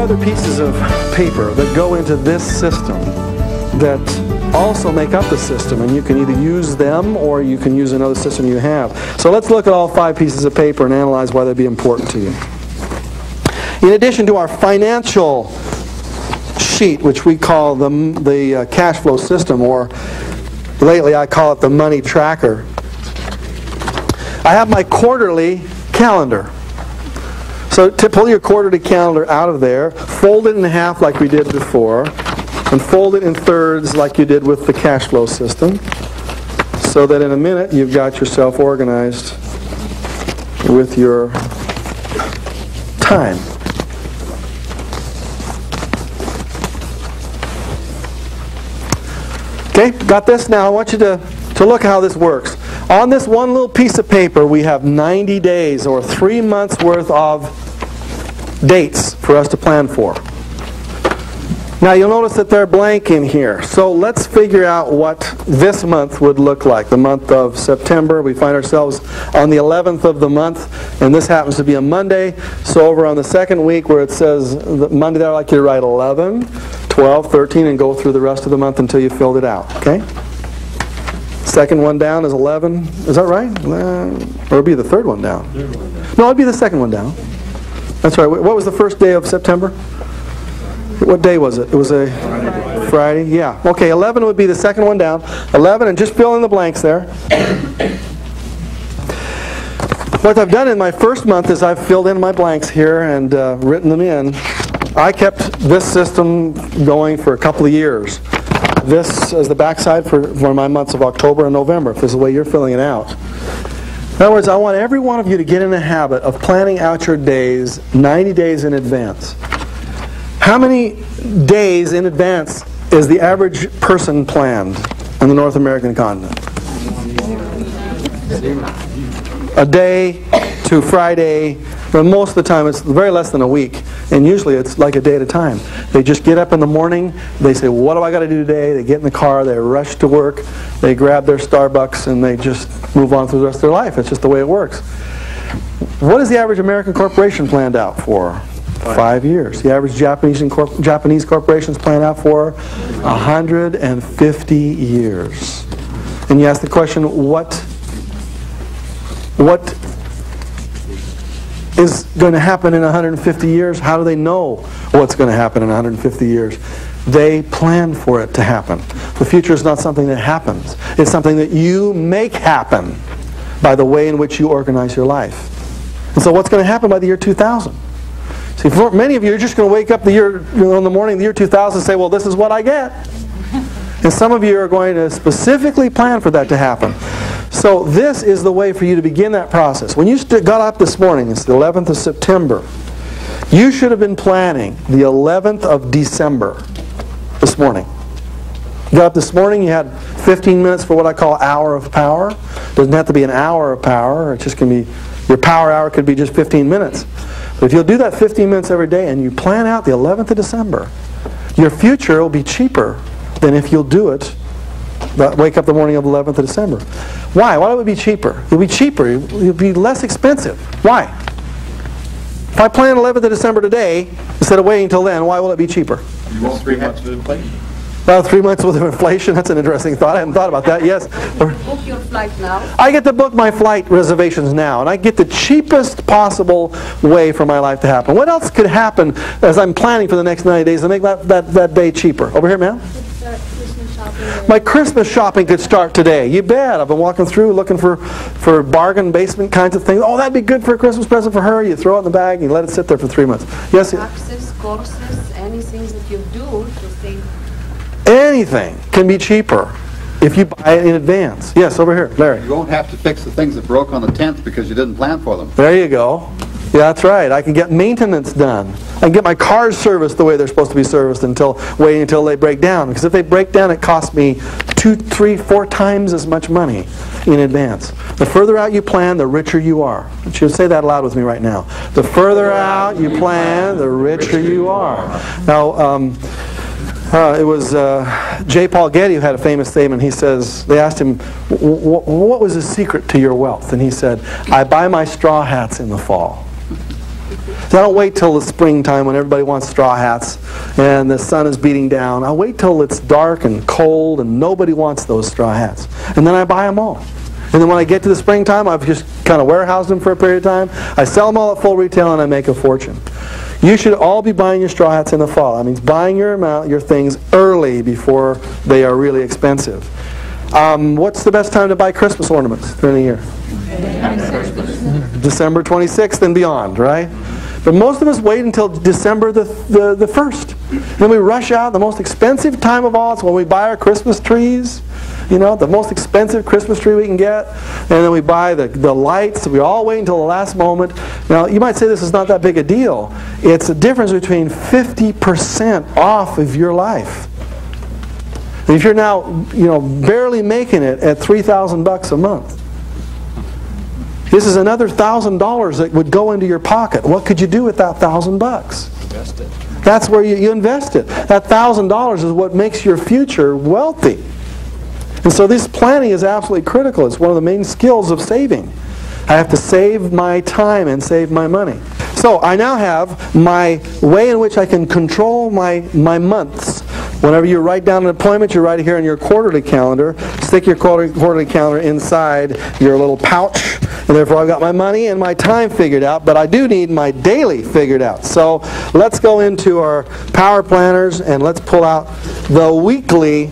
other pieces of paper that go into this system that also make up the system, and you can either use them or you can use another system you have. So let's look at all 5 pieces of paper and analyze why they'd be important to you. In addition to our financial sheet, which we call the cash flow system, or lately I call it the money tracker, I have my quarterly calendar. So to pull your quarterly calendar out of there, fold it in half like we did before, and fold it in thirds like you did with the cash flow system, so that in a minute you've got yourself organized with your time. Okay, got this? Now I want you to look at how this works. On this one little piece of paper we have 90 days or 3 months worth of dates for us to plan for. Now you'll notice that they're blank in here. So let's figure out what this month would look like. The month of September, we find ourselves on the 11th of the month, and this happens to be a Monday. So over on the second week where it says Monday there, I'd like you to write 11, 12, 13, and go through the rest of the month until you filled it out. Okay? Second one down is 11. Is that right? Or it would be the third one down. No, it would be the second one down. That's right. What was the first day of September? What day was it? It was a Friday? Yeah. Okay, 11 would be the second one down. 11, and just fill in the blanks there. What I've done in my first month is I've filled in my blanks here and written them in. I kept this system going for a couple of years. This is the backside for my months of October and November, if this is the way you're filling it out. In other words, I want every one of you to get in the habit of planning out your days 90 days in advance. How many days in advance is the average person planned on the North American continent? A day to Friday. But most of the time it's very less than a week. And usually it's like a day at a time. They just get up in the morning, they say, what do I got to do today? They get in the car, they rush to work, they grab their Starbucks, and they just move on through the rest of their life. It's just the way it works. What is the average American corporation planned out for? 5 years. The average Japanese corporations plan out for 150 years. And you ask the question, what is going to happen in 150 years? How do they know what's going to happen in 150 years? They plan for it to happen. The future is not something that happens. It's something that you make happen by the way in which you organize your life. And so what's going to happen by the year 2000? See, for many of you, you're just going to wake up in the morning of the year 2000 and say, well, this is what I get. And some of you are going to specifically plan for that to happen. So this is the way for you to begin that process. When you got up this morning, it's the 11th of September, you should have been planning the 11th of December this morning. You got up this morning, you had 15 minutes for what I call hour of power. It doesn't have to be an hour of power. It just can be, your power hour could be just 15 minutes. But if you'll do that 15 minutes every day and you plan out the 11th of December, your future will be cheaper than if you'll do it, wake up the morning of the 11th of December. Why? Why would it be cheaper? It'll be cheaper. It'll be less expensive. Why? If I plan 11th of December today, instead of waiting until then, why will it be cheaper? You won't 3 months of inflation. Well, 3 months worth of inflation, that's an interesting thought. I hadn't thought about that. Yes. Book your flight now. I get to book my flight reservations now, and I get the cheapest possible way for my life to happen. What else could happen as I'm planning for the next 90 days to make that day cheaper? Over here, ma'am? My Christmas shopping could start today. You bet. I've been walking through looking for bargain basement kinds of things. Oh, that'd be good for a Christmas present for her. You throw it in the bag and you let it sit there for 3 months. Yes? Taxes, courses, anything that you do to think. Anything can be cheaper if you buy it in advance. Yes, over here, Larry. You won't have to fix the things that broke on the 10th because you didn't plan for them. There you go. Yeah, that's right. I can get maintenance done. I can get my cars serviced the way they're supposed to be serviced waiting until they break down. Because if they break down, it costs me 2, 3, 4 times as much money in advance. The further out you plan, the richer you are. You should say that aloud with me right now. The further out you plan, the richer you are. Now, it was J. Paul Getty who had a famous statement. He says, they asked him, what was the secret to your wealth? And he said, I buy my straw hats in the fall. So I don't wait till the springtime when everybody wants straw hats and the sun is beating down. I wait till it's dark and cold and nobody wants those straw hats. And then I buy them all. And then when I get to the springtime, I've just kind of warehoused them for a period of time. I sell them all at full retail and I make a fortune. You should all be buying your straw hats in the fall. That means buying your things early before they are really expensive. What's the best time to buy Christmas ornaments during the year? December 26th and beyond, right? But most of us wait until December the 1st. Then we rush out. The most expensive time of all is when we buy our Christmas trees. You know, the most expensive Christmas tree we can get. And then we buy the lights. We all wait until the last moment. Now, you might say this is not that big a deal. It's a difference between 50% off of your life. If you're now, barely making it at $3,000 a month, this is another $1,000 that would go into your pocket. What could you do with that $1,000? Invest it. That's where you invest it. That $1,000 is what makes your future wealthy. And so this planning is absolutely critical. It's one of the main skills of saving. I have to save my time and save my money. So I now have my way in which I can control my months. Whenever you write down an appointment, you write it here in your quarterly calendar. Stick your quarterly calendar inside your little pouch. And therefore I've got my money and my time figured out, but I do need my daily figured out. So let's go into our power planners and let's pull out the weekly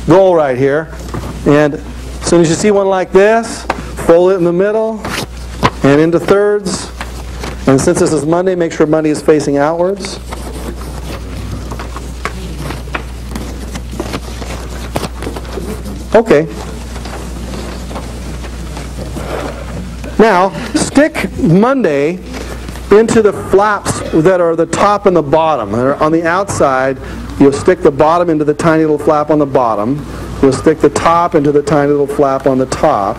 goal right here. And as soon as you see one like this, fold it in the middle and into thirds. And since this is Monday, make sure Monday is facing outwards. Okay. Now, stick Monday into the flaps that are the top and the bottom. That are on the outside, you'll stick the bottom into the tiny little flap on the bottom. You'll stick the top into the tiny little flap on the top.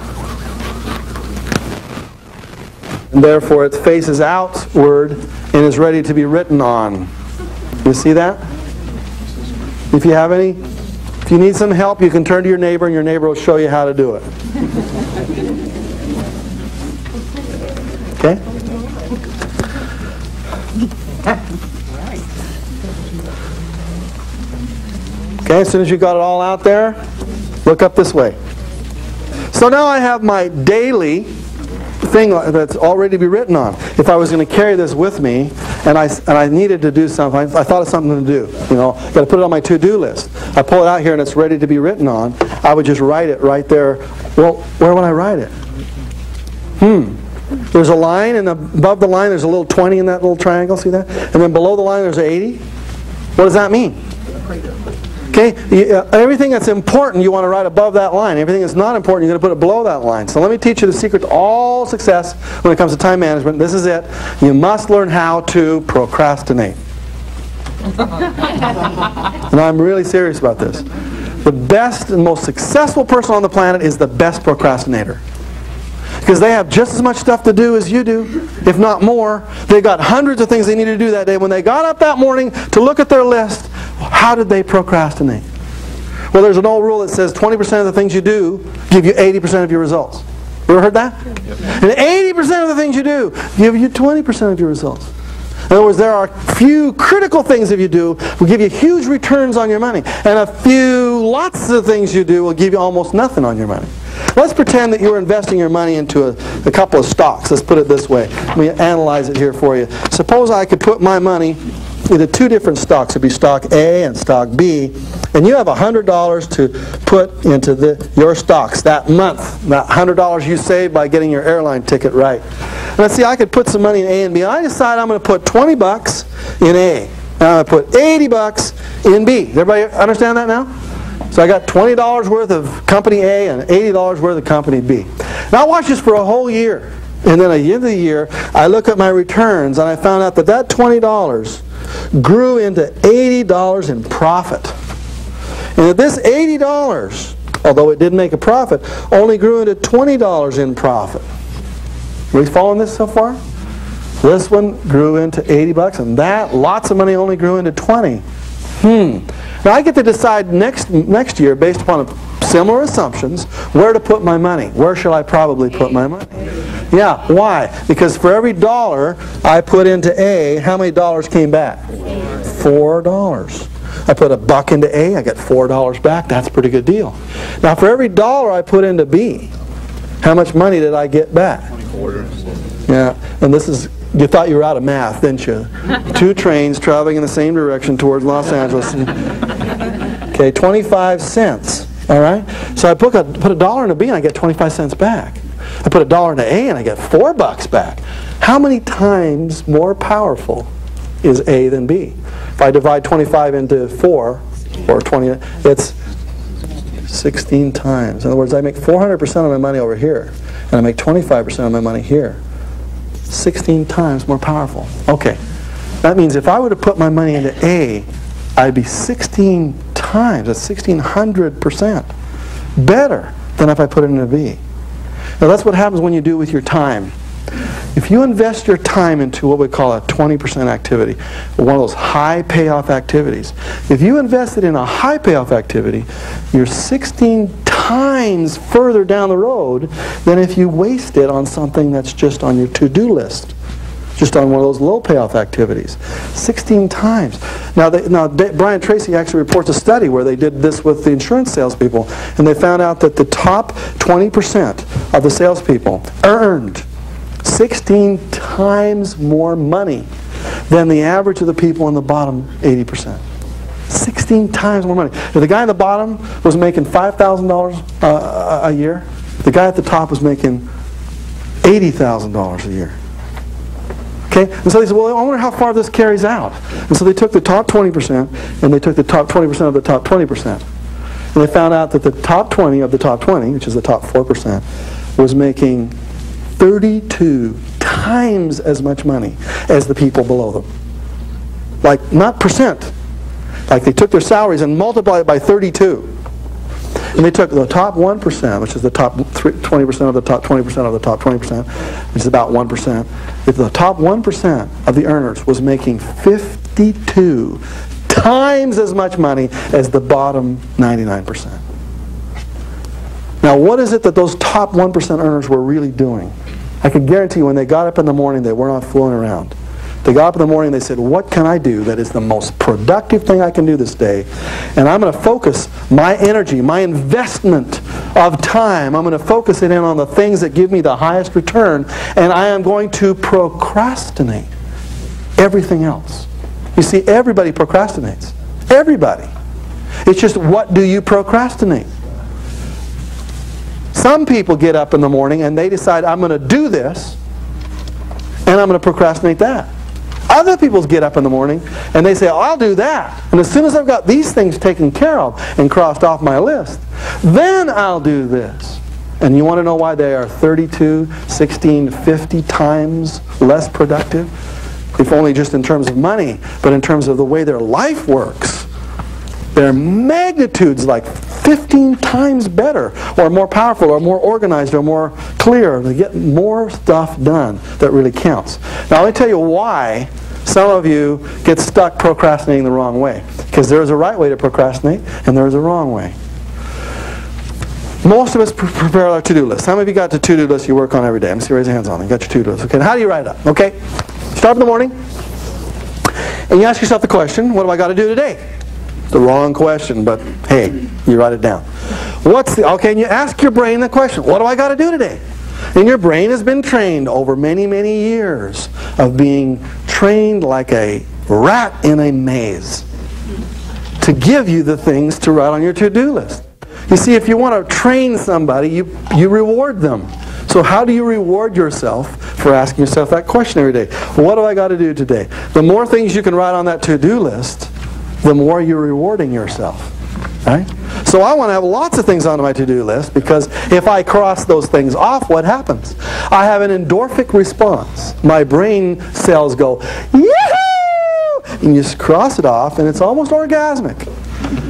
And therefore, it faces outward and is ready to be written on. You see that? If you need some help, you can turn to your neighbor and your neighbor will show you how to do it. Okay? Okay, as soon as you got it all out there, look up this way. So now I have my daily thing that's all ready to be written on. If I was going to carry this with me and I needed to do something, I thought of something to do. Got to put it on my to-do list. I pull it out here and it's ready to be written on. I would just write it right there. Well, where would I write it? There's a line, and above the line there's a little 20 in that little triangle. See that? And then below the line there's 80. What does that mean? Okay, everything that's important you want to write above that line. Everything that's not important you're going to put it below that line. So let me teach you the secret to all success when it comes to time management. This is it. You must learn how to procrastinate. And I'm really serious about this. The best and most successful person on the planet is the best procrastinator. Because they have just as much stuff to do as you do, if not more. They've got hundreds of things they need to do that day. When they got up that morning to look at their list, how did they procrastinate? Well, there's an old rule that says 20% of the things you do give you 80% of your results. You ever heard that? Yep. And 80% of the things you do give you 20% of your results. In other words, there are few critical things that you do will give you huge returns on your money. And a few lots of things you do will give you almost nothing on your money. Let's pretend that you're investing your money into a couple of stocks. Let's put it this way. Let me analyze it here for you. Suppose I could put my money into two different stocks. It would be stock A and stock B. And you have $100 to put into your stocks that month. That $100 you saved by getting your airline ticket right. And let's see, I could put some money in A and B. I decide I'm going to put $20 in A. And I'm going to put $80 in B. Does everybody understand that now? So I got $20 worth of company A and $80 worth of company B. Now I watch this for a whole year. And then at the end of the year, I look at my returns and I found out that $20 grew into $80 in profit. And that this $80, although it did make a profit, only grew into $20 in profit. Are we following this so far? This one grew into $80 and that, lots of money, only grew into 20. Now I get to decide next year, based upon similar assumptions, where to put my money. Where should I probably put my money? Yeah, why? Because for every dollar I put into A, how many dollars came back? $4. I put $1 into A, I get $4 back. That's a pretty good deal. Now for every dollar I put into B, how much money did I get back? 20 Yeah, and this is, you thought you were out of math, didn't you? 2 trains traveling in the same direction towards Los Angeles. Okay, 25 cents. All right? So I put a dollar into B and I get 25 cents back. I put a dollar into A and I get $4 back. How many times more powerful is A than B? If I divide 25 into 4, or 20, it's 16 times. In other words, I make 400% of my money over here, and I make 25% of my money here. 16 times more powerful. Okay, that means if I were to put my money into A, I'd be 16 times, that's 1,600% better than if I put it into B. Now that's what happens when you do it with your time. If you invest your time into what we call a 20% activity, one of those high payoff activities, if you invest it in a high payoff activity, you're 16 times further down the road than if you waste it on something that's just on your to-do list, just on one of those low payoff activities. 16 times. Now Brian Tracy actually reports a study where they did this with the insurance salespeople, and they found out that the top 20% of the salespeople earned 16 times more money than the average of the people in the bottom 80%. 16 times more money. If the guy at the bottom was making $5,000 a year, the guy at the top was making $80,000 a year. Okay? And so they said, well, I wonder how far this carries out. And so they took the top 20% and they took the top 20% of the top 20%. And they found out that the top 20 of the top 20, which is the top 4%, was making 32 times as much money as the people below them. Like, not percent. Like they took their salaries and multiplied it by 32. And they took the top 1%, which is the top 20% of the top 20% of the top 20%, which is about 1%. If the top 1% of the earners was making 52 times as much money as the bottom 99%. Now, what is it that those top 1% earners were really doing? I can guarantee you when they got up in the morning, they were not fooling around. They got up in the morning and they said, what can I do that is the most productive thing I can do this day? And I'm going to focus my energy, my investment of time, I'm going to focus it in on the things that give me the highest return, and I am going to procrastinate everything else. You see, everybody procrastinates. Everybody. It's just, what do you procrastinate? Some people get up in the morning and they decide, I'm going to do this, and I'm going to procrastinate that. Other people get up in the morning and they say, oh, I'll do that. And as soon as I've got these things taken care of and crossed off my list, then I'll do this. And you want to know why they are 32, 16, 50 times less productive? If only just in terms of money, but in terms of the way their life works. Their magnitudes like 15 times better, or more powerful, or more organized, or more clear. They get more stuff done that really counts. Now let me tell you why some of you get stuck procrastinating the wrong way. Because there is a right way to procrastinate, and there is a wrong way. Most of us prepare our to-do list. How many of you got the to-do list you work on every day? I'm going to see, raise your hands on it. You got your to-do list. Okay, and how do you write it up? Okay, start up in the morning, and you ask yourself the question, what do I got to do today? The wrong question, but hey, you write it down. Okay, and you ask your brain the question, what do I got to do today? And your brain has been trained over many, many years of being trained like a rat in a maze to give you the things to write on your to-do list. You see, if you want to train somebody, you reward them. So how do you reward yourself for asking yourself that question every day? What do I got to do today? The more things you can write on that to-do list, the more you're rewarding yourself. Right? So I want to have lots of things on my to-do list, because if I cross those things off, what happens? I have an endorphic response. My brain cells go, yahoo! And you just cross it off, and it's almost orgasmic.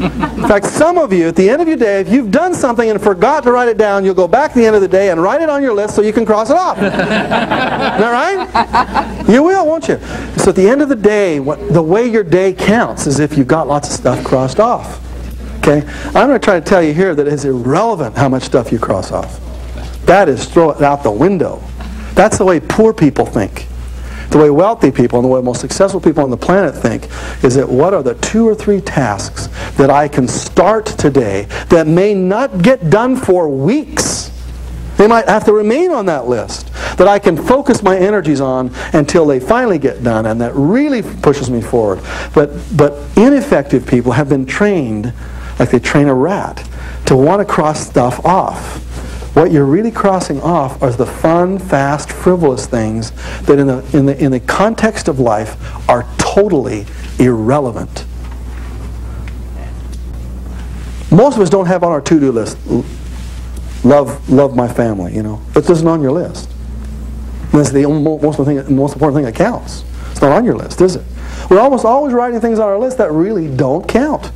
In fact, some of you, at the end of your day, if you've done something and forgot to write it down, you'll go back at the end of the day and write it on your list so you can cross it off. Isn't that right? You will, won't you? So at the end of the day, the way your day counts is if you've got lots of stuff crossed off. Okay? I'm going to try to tell you here that it's irrelevant how much stuff you cross off. That is, throw it out the window. That's the way poor people think. The way wealthy people and the way most successful people on the planet think is that what are the 2 or 3 tasks that I can start today that may not get done for weeks. They might have to remain on that list, that I can focus my energies on until they finally get done, and that really pushes me forward. But ineffective people have been trained, like they train a rat, to want to cross stuff off. What you're really crossing off are the fun, fast, frivolous things that in the context of life are totally irrelevant. Most of us don't have on our to-do list, love my family, you know. It isn't on your list. That's the most important thing that counts. It's not on your list, is it? We're almost always writing things on our list that really don't count.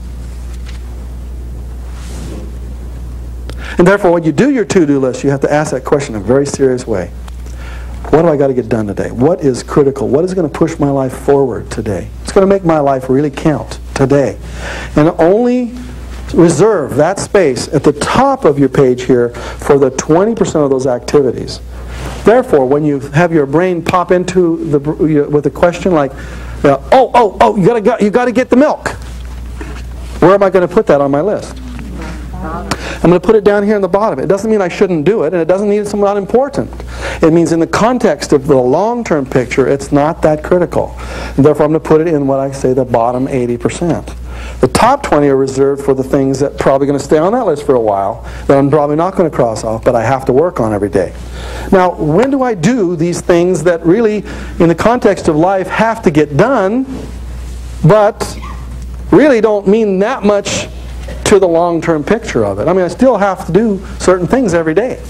And therefore, when you do your to-do list, you have to ask that question in a very serious way. What do I got to get done today? What is critical? What is going to push my life forward today? It's going to make my life really count today. And only reserve that space at the top of your page here for the 20% of those activities. Therefore, when you have your brain pop into with a question like, you got to get the milk. Where am I going to put that on my list? I'm going to put it down here in the bottom. It doesn't mean I shouldn't do it, and it doesn't mean it's not important. It means in the context of the long-term picture, it's not that critical. And therefore, I'm going to put it in what I say the bottom 80%. The top 20 are reserved for the things that are probably going to stay on that list for a while, that I'm probably not going to cross off, but I have to work on every day. Now, when do I do these things that really, in the context of life, have to get done, but really don't mean that much to the long-term picture of it? I mean, I still have to do certain things every day.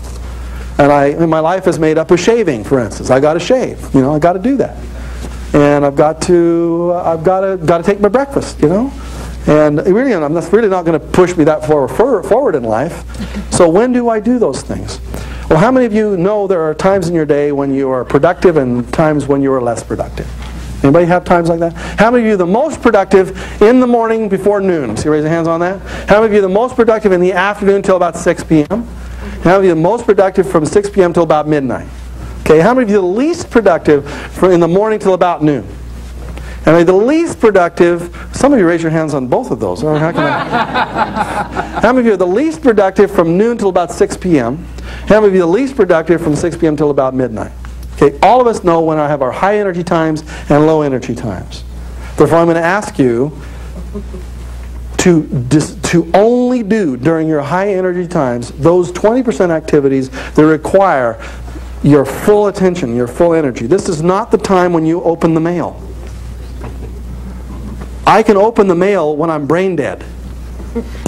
And my life is made up of shaving, for instance. I got to shave. You know, I got to do that. And I've got to take my breakfast, you know. And really, that's really not going to push me that far forward in life. So when do I do those things? Well, how many of you know there are times in your day when you are productive and times when you are less productive? Anybody have times like that? How many of you are the most productive in the morning before noon? See, raise your hands on that. How many of you are the most productive in the afternoon till about 6 p.m.? How many of you are the most productive from 6 p.m. till about midnight? Okay, how many of you are the least productive in the morning till about noon? And the least productive, some of you raise your hands on both of those. How many of you are the least productive from noon till about 6 p.m.? How many of you are the least productive from 6 p.m. till about midnight? Okay, all of us know when I have our high energy times and low energy times. Therefore, I'm going to ask you to only do during your high energy times those 20% activities that require your full attention, your full energy. This is not the time when you open the mail. I can open the mail when I'm brain dead.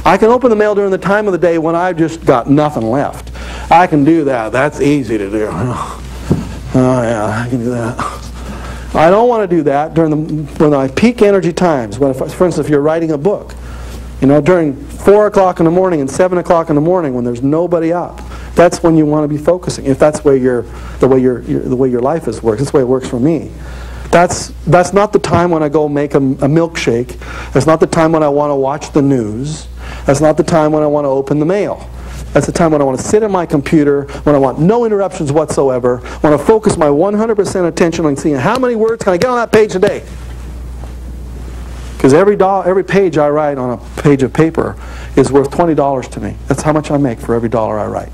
I can open the mail during the time of the day when I've just got nothing left. I can do that. That's easy to do. Oh yeah, I can do that. I don't want to do that during when I peak energy times. For instance, if you're writing a book, you know, during 4 o'clock in the morning and 7 o'clock in the morning when there's nobody up, that's when you want to be focusing. If that's the way your life is works, that's the way it works for me. That's not the time when I go make a milkshake. That's not the time when I want to watch the news. That's not the time when I want to open the mail. That's the time when I want to sit at my computer, when I want no interruptions whatsoever, when I focus my 100% attention on seeing how many words can I get on that page a day. Because every page I write on a page of paper is worth $20 to me. That's how much I make for every dollar I write.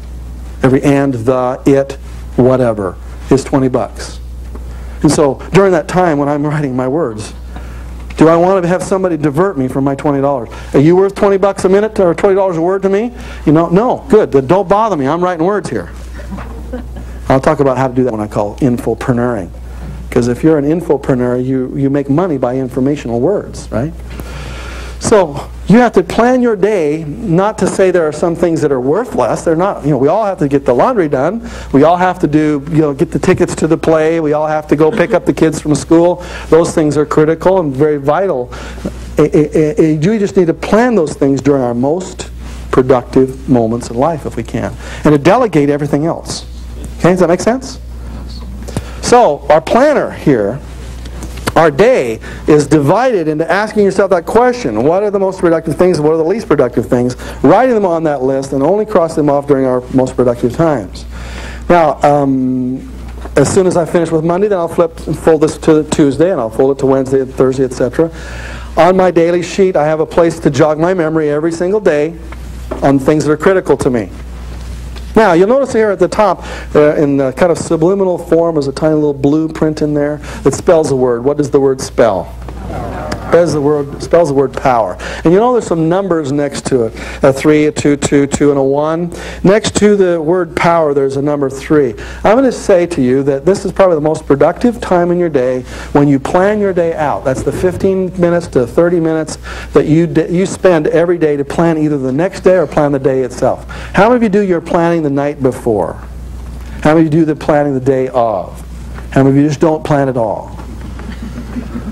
Every and, the, it, whatever is 20 bucks. And so during that time when I'm writing my words, do I want to have somebody divert me from my $20? Are you worth 20 bucks a minute or $20 a word to me? You know, no, good. Then don't bother me. I'm writing words here. I'll talk about how to do that when I call infopreneuring. Because if you're an infopreneur, you make money by informational words, right? So you have to plan your day, not to say there are some things that are worthless. They're not. You know, we all have to get the laundry done. We all have to get the tickets to the play. We all have to go pick up the kids from school. Those things are critical and very vital. You just need to plan those things during our most productive moments in life if we can. And to delegate everything else. Okay, does that make sense? So our planner here, our day is divided into asking yourself that question. What are the most productive things? What are the least productive things? Writing them on that list and only crossing them off during our most productive times. Now, as soon as I finish with Monday, then I'll flip and fold this to Tuesday, and I'll fold it to Wednesday, Thursday, etc. On my daily sheet, I have a place to jog my memory every single day on things that are critical to me. Now, you'll notice here at the top, in kind of subliminal form, there's a tiny little blue print in there that spells a word. What does the word spell? Spells the word power. And you know there's some numbers next to it. A 3, a 2, 2, 2, and a 1. Next to the word power, there's a number 3. I'm going to say to you that this is probably the most productive time in your day when you plan your day out. That's the 15 minutes to 30 minutes that you spend every day to plan either the next day or plan the day itself. How many of you do your planning the night before? How many of you do the planning the day of? How many of you just don't plan at all?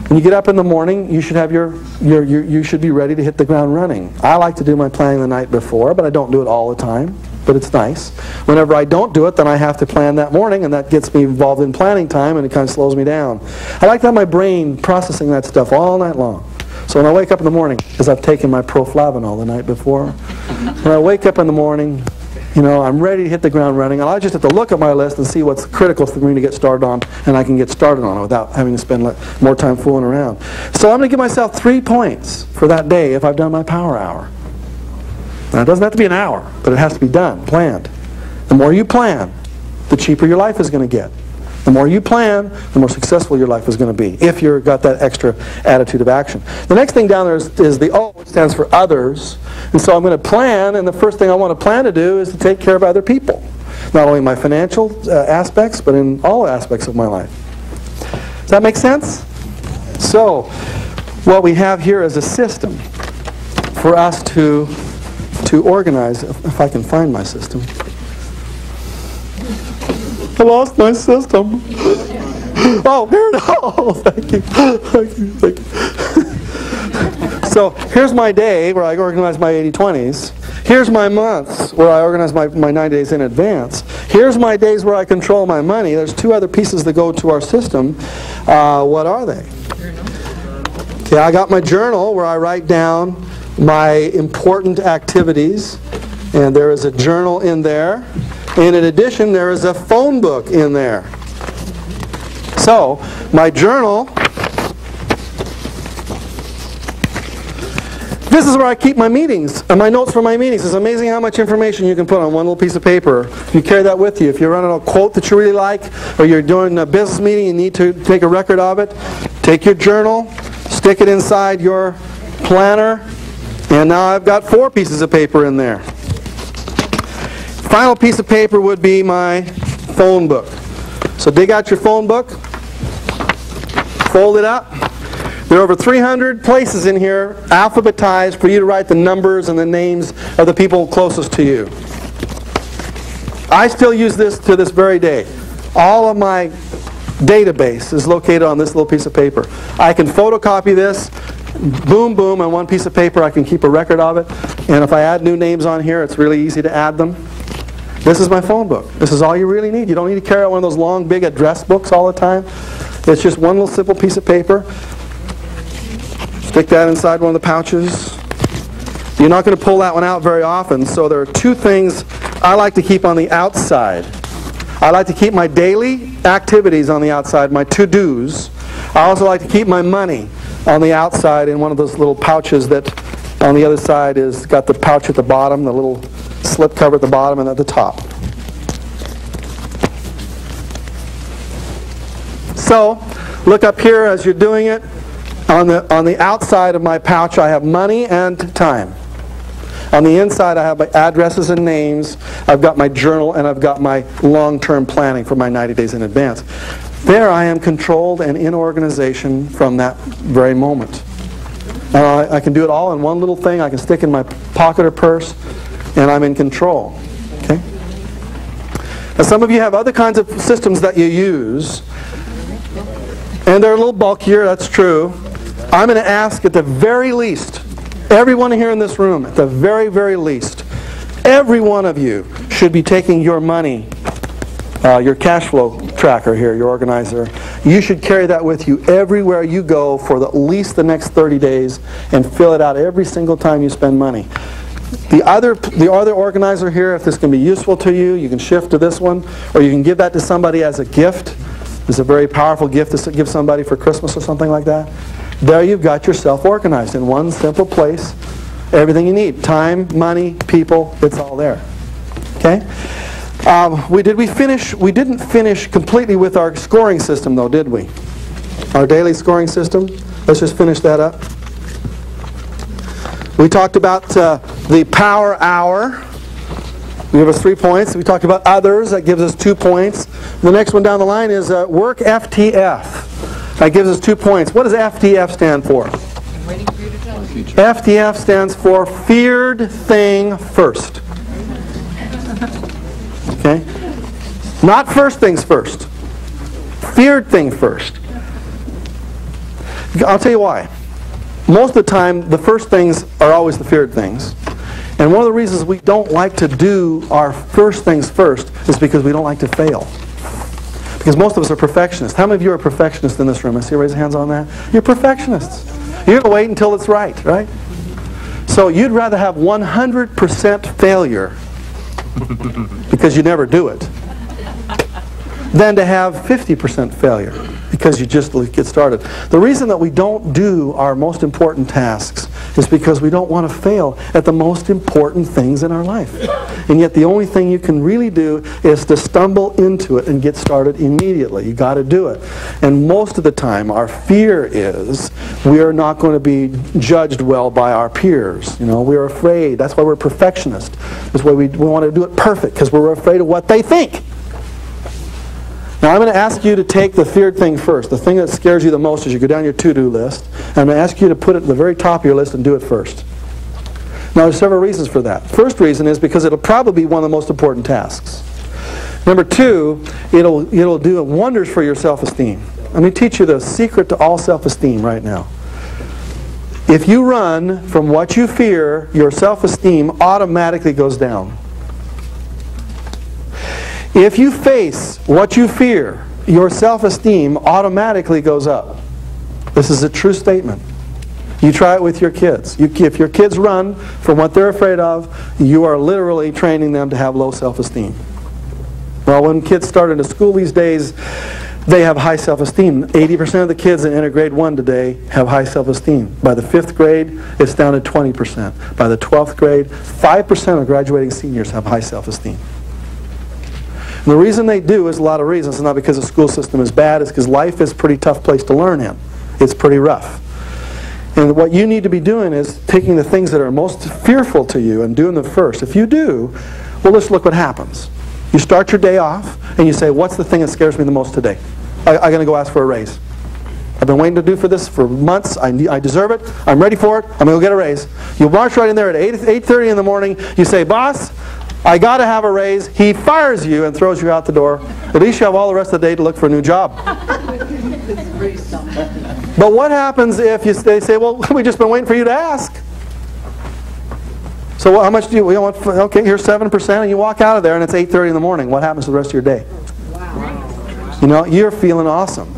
When you get up in the morning, you should have you should be ready to hit the ground running. I like to do my planning the night before, but I don't do it all the time. But it's nice. Whenever I don't do it, then I have to plan that morning, and that gets me involved in planning time, and it kind of slows me down. I like to have my brain processing that stuff all night long. So when I wake up in the morning, because I've taken my Proflavanol the night before, when I wake up in the morning, you know, I'm ready to hit the ground running, and I just have to look at my list and see what's critical for me to get started on, and I can get started on it without having to spend more time fooling around. So I'm going to give myself 3 points for that day if I've done my power hour. Now, it doesn't have to be an hour, but it has to be done, planned. The more you plan, the cheaper your life is going to get. The more you plan, the more successful your life is going to be, if you've got that extra attitude of action. The next thing down there is the O, which stands for others. And so I'm going to plan, and the first thing I want to plan to do is to take care of other people. Not only my financial aspects, but in all aspects of my life. Does that make sense? So, what we have here is a system for us to organize, if I can find my system. I lost my system. Oh, here it is. Oh, thank you. Thank you. Thank you. So here's my day where I organize my 80/20s. Here's my months where I organize my 90 days in advance. Here's my days where I control my money. There's 2 other pieces that go to our system. What are they? Okay, I got my journal where I write down my important activities. And there is a journal in there. And in addition, there is a phone book in there. So, my journal, this is where I keep my meetings and my notes for my meetings. It's amazing how much information you can put on one little piece of paper. You carry that with you. If you're running a quote that you really like, or you're doing a business meeting and you need to take a record of it, take your journal, stick it inside your planner, and now I've got 4 pieces of paper in there. Final piece of paper would be my phone book. So dig out your phone book, fold it up. There are over 300 places in here alphabetized for you to write the numbers and the names of the people closest to you. I still use this to this very day. All of my database is located on this little piece of paper. I can photocopy this, boom, boom, on one piece of paper. I can keep a record of it. And if I add new names on here, it's really easy to add them. This is my phone book. This is all you really need. You don't need to carry out one of those long, big address books all the time. It's just one little simple piece of paper. Stick that inside one of the pouches. You're not going to pull that one out very often, so there are 2 things I like to keep on the outside. I like to keep my daily activities on the outside, my to-dos. I also like to keep my money on the outside in one of those little pouches that on the other side is got the pouch at the bottom, the little slip cover at the bottom and at the top. So, look up here as you're doing it. On the outside of my pouch I have money and time. On the inside I have my addresses and names. I've got my journal and I've got my long-term planning for my 90 days in advance. There I am controlled and in organization from that very moment. I can do it all in one little thing. I can stick in my pocket or purse, and I'm in control. Okay? Now, some of you have other kinds of systems that you use, and they're a little bulkier, that's true. I'm going to ask at the very least, everyone here in this room, at the very, very least, every one of you should be taking your money, your cash flow tracker here, your organizer. You should carry that with you everywhere you go for at least the next 30 days and fill it out every single time you spend money. The other organizer here, if this can be useful to you, you can shift to this one, or you can give that to somebody as a gift. It's a very powerful gift to give somebody for Christmas or something like that. There you've got yourself organized in one simple place. Everything you need. Time, money, people, it's all there. Okay? We didn't finish completely with our scoring system though, did we? Our daily scoring system. Let's just finish that up. We talked about the power hour. We give us 3 points. We talked about others. That gives us 2 points. The next one down the line is work FTF. That gives us 2 points. What does FTF stand for? Waiting for you to tell me. FTF stands for feared thing first. Okay? Not first things first. Feared thing first. I'll tell you why. Most of the time, the first things are always the feared things. And one of the reasons we don't like to do our first things first is because we don't like to fail. Because most of us are perfectionists. How many of you are perfectionists in this room? I see you raise your hands on that. You're perfectionists. You're going to wait until it's right? So you'd rather have 100% failure because you never do it than to have 50% failure because you just get started. The reason that we don't do our most important tasks is because we don't want to fail at the most important things in our life. And yet the only thing you can really do is to stumble into it and get started immediately. You got to do it. And most of the time our fear is we are not going to be judged well by our peers. We're afraid. That's why we're perfectionists. That's why we want to do it perfect, because we're afraid of what they think. Now I'm going to ask you to take the feared thing first. The thing that scares you the most as you go down your to-do list. And I'm going to ask you to put it at the very top of your list and do it first. Now there's several reasons for that. First reason is because it'll probably be one of the most important tasks. Number two, it'll do wonders for your self-esteem. Let me teach you the secret to all self-esteem right now. If you run from what you fear, your self-esteem automatically goes down. If you face what you fear, your self-esteem automatically goes up. This is a true statement. You try it with your kids. If your kids run from what they're afraid of, you are literally training them to have low self-esteem. Well, when kids start into school these days, they have high self-esteem. 80% of the kids that enter grade 1 today have high self-esteem. By the 5th grade, it's down to 20%. By the 12th grade, 5% of graduating seniors have high self-esteem. And the reason they do is a lot of reasons. It's not because the school system is bad. It's because life is a pretty tough place to learn in. It's pretty rough. And what you need to be doing is taking the things that are most fearful to you and doing them first. If you do, well, let's look what happens. You start your day off and you say, what's the thing that scares me the most today? I'm going to go ask for a raise. I've been waiting to do for this for months. I deserve it. I'm ready for it. I'm going to go get a raise. You march right in there at 8:30 in the morning. You say, boss, I got to have a raise. He fires you and throws you out the door. At least you have all the rest of the day to look for a new job. But what happens if they say, well, we've just been waiting for you to ask. So how much do you want? Okay, here's 7%, and you walk out of there and it's 8:30 in the morning. What happens to the rest of your day? Wow. You're feeling awesome.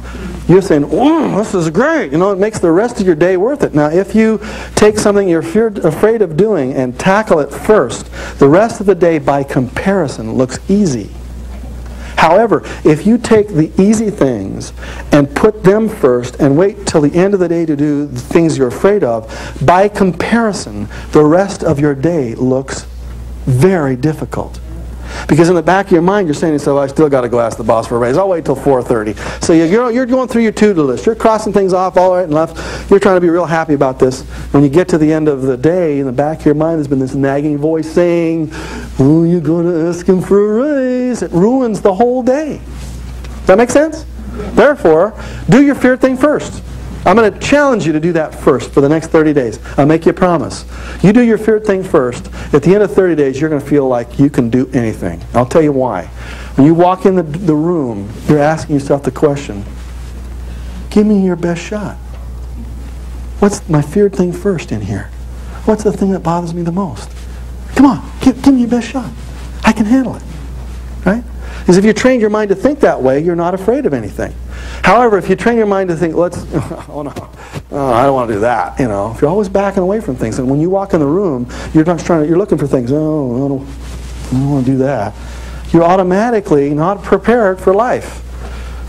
You're saying, oh, this is great. It makes the rest of your day worth it. Now, if you take something you're afraid of doing and tackle it first, the rest of the day, by comparison, looks easy. However, if you take the easy things and put them first and wait till the end of the day to do the things you're afraid of, by comparison, the rest of your day looks very difficult. Because in the back of your mind, you're saying to yourself, I still got to go ask the boss for a raise. I'll wait till 4:30. So you're going through your to-do list. You're crossing things off all right and left. You're trying to be real happy about this. When you get to the end of the day, in the back of your mind, there's been this nagging voice saying, oh, you're going to ask him for a raise. It ruins the whole day. Does that make sense? Therefore, do your fear thing first. I'm going to challenge you to do that first for the next 30 days. I'll make you a promise. You do your feared thing first. At the end of 30 days, you're going to feel like you can do anything. I'll tell you why. When you walk in the room, you're asking yourself the question, give me your best shot. What's my feared thing first in here? What's the thing that bothers me the most? Come on, give me your best shot. I can handle it. Right? Is if you train your mind to think that way, you're not afraid of anything. However, if you train your mind to think, oh no, I don't want to do that, you know. If you're always backing away from things, and when you walk in the room, you're looking for things. Oh, I don't want to do that. You're automatically not prepared for life.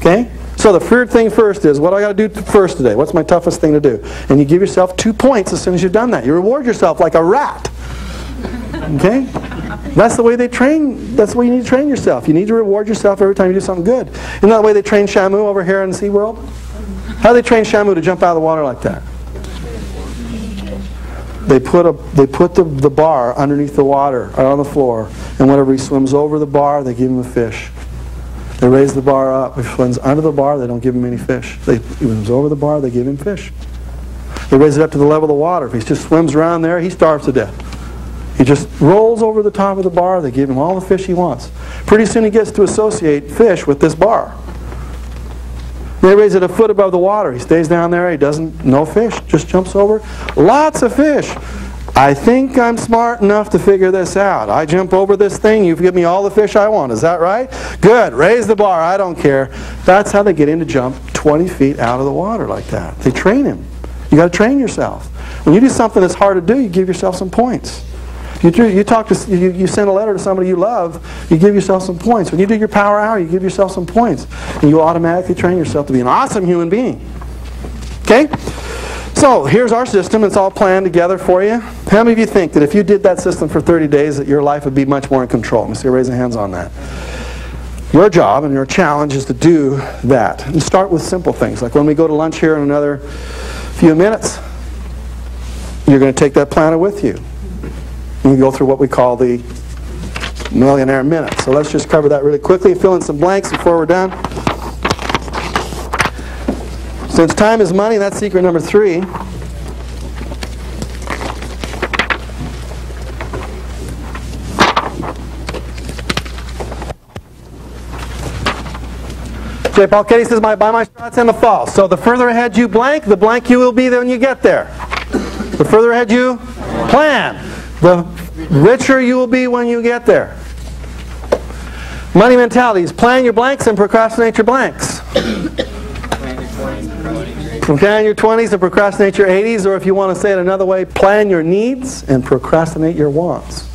Okay? So the third thing first is, what do I got to do first today? What's my toughest thing to do? And you give yourself 2 points as soon as you've done that. You reward yourself like a rat. Okay? That's the way they train. That's the way you need to train yourself. You need to reward yourself every time you do something good. Isn't that the way they train Shamu over here in SeaWorld? How do they train Shamu to jump out of the water like that? They put the bar underneath the water, or on the floor, and whenever he swims over the bar, they give him a fish. They raise the bar up. If he swims under the bar, they don't give him any fish. He swims over the bar, they give him fish. They raise it up to the level of the water. If he just swims around there, he starves to death. He just rolls over the top of the bar. They give him all the fish he wants. Pretty soon he gets to associate fish with this bar. They raise it a foot above the water. He stays down there. He doesn't, no fish. Just jumps over. Lots of fish. I think I'm smart enough to figure this out. I jump over this thing. You give me all the fish I want. Is that right? Good. Raise the bar. I don't care. That's how they get him to jump 20 feet out of the water like that. They train him. You got to train yourself. When you do something that's hard to do, you give yourself some points. You send a letter to somebody you love, you give yourself some points. When you do your power hour, you give yourself some points. And you automatically train yourself to be an awesome human being. Okay? So, here's our system. It's all planned together for you. How many of you think that if you did that system for 30 days, that your life would be much more in control? Let me see you raise your hands on that. Your job and your challenge is to do that. And start with simple things. Like when we go to lunch here in another few minutes, you're going to take that planner with you. We go through what we call the Millionaire Minute. So let's just cover that really quickly. Fill in some blanks before we're done. Since time is money, that's secret number 3. J. Paul Getty says, buy my strats in the fall. So the further ahead you blank, the blank you will be when you get there. The further ahead you plan, the richer you will be when you get there. Money mentalities. Plan your blanks and procrastinate your blanks. Plan your 20s and procrastinate your 80s, or if you want to say it another way, plan your needs and procrastinate your wants.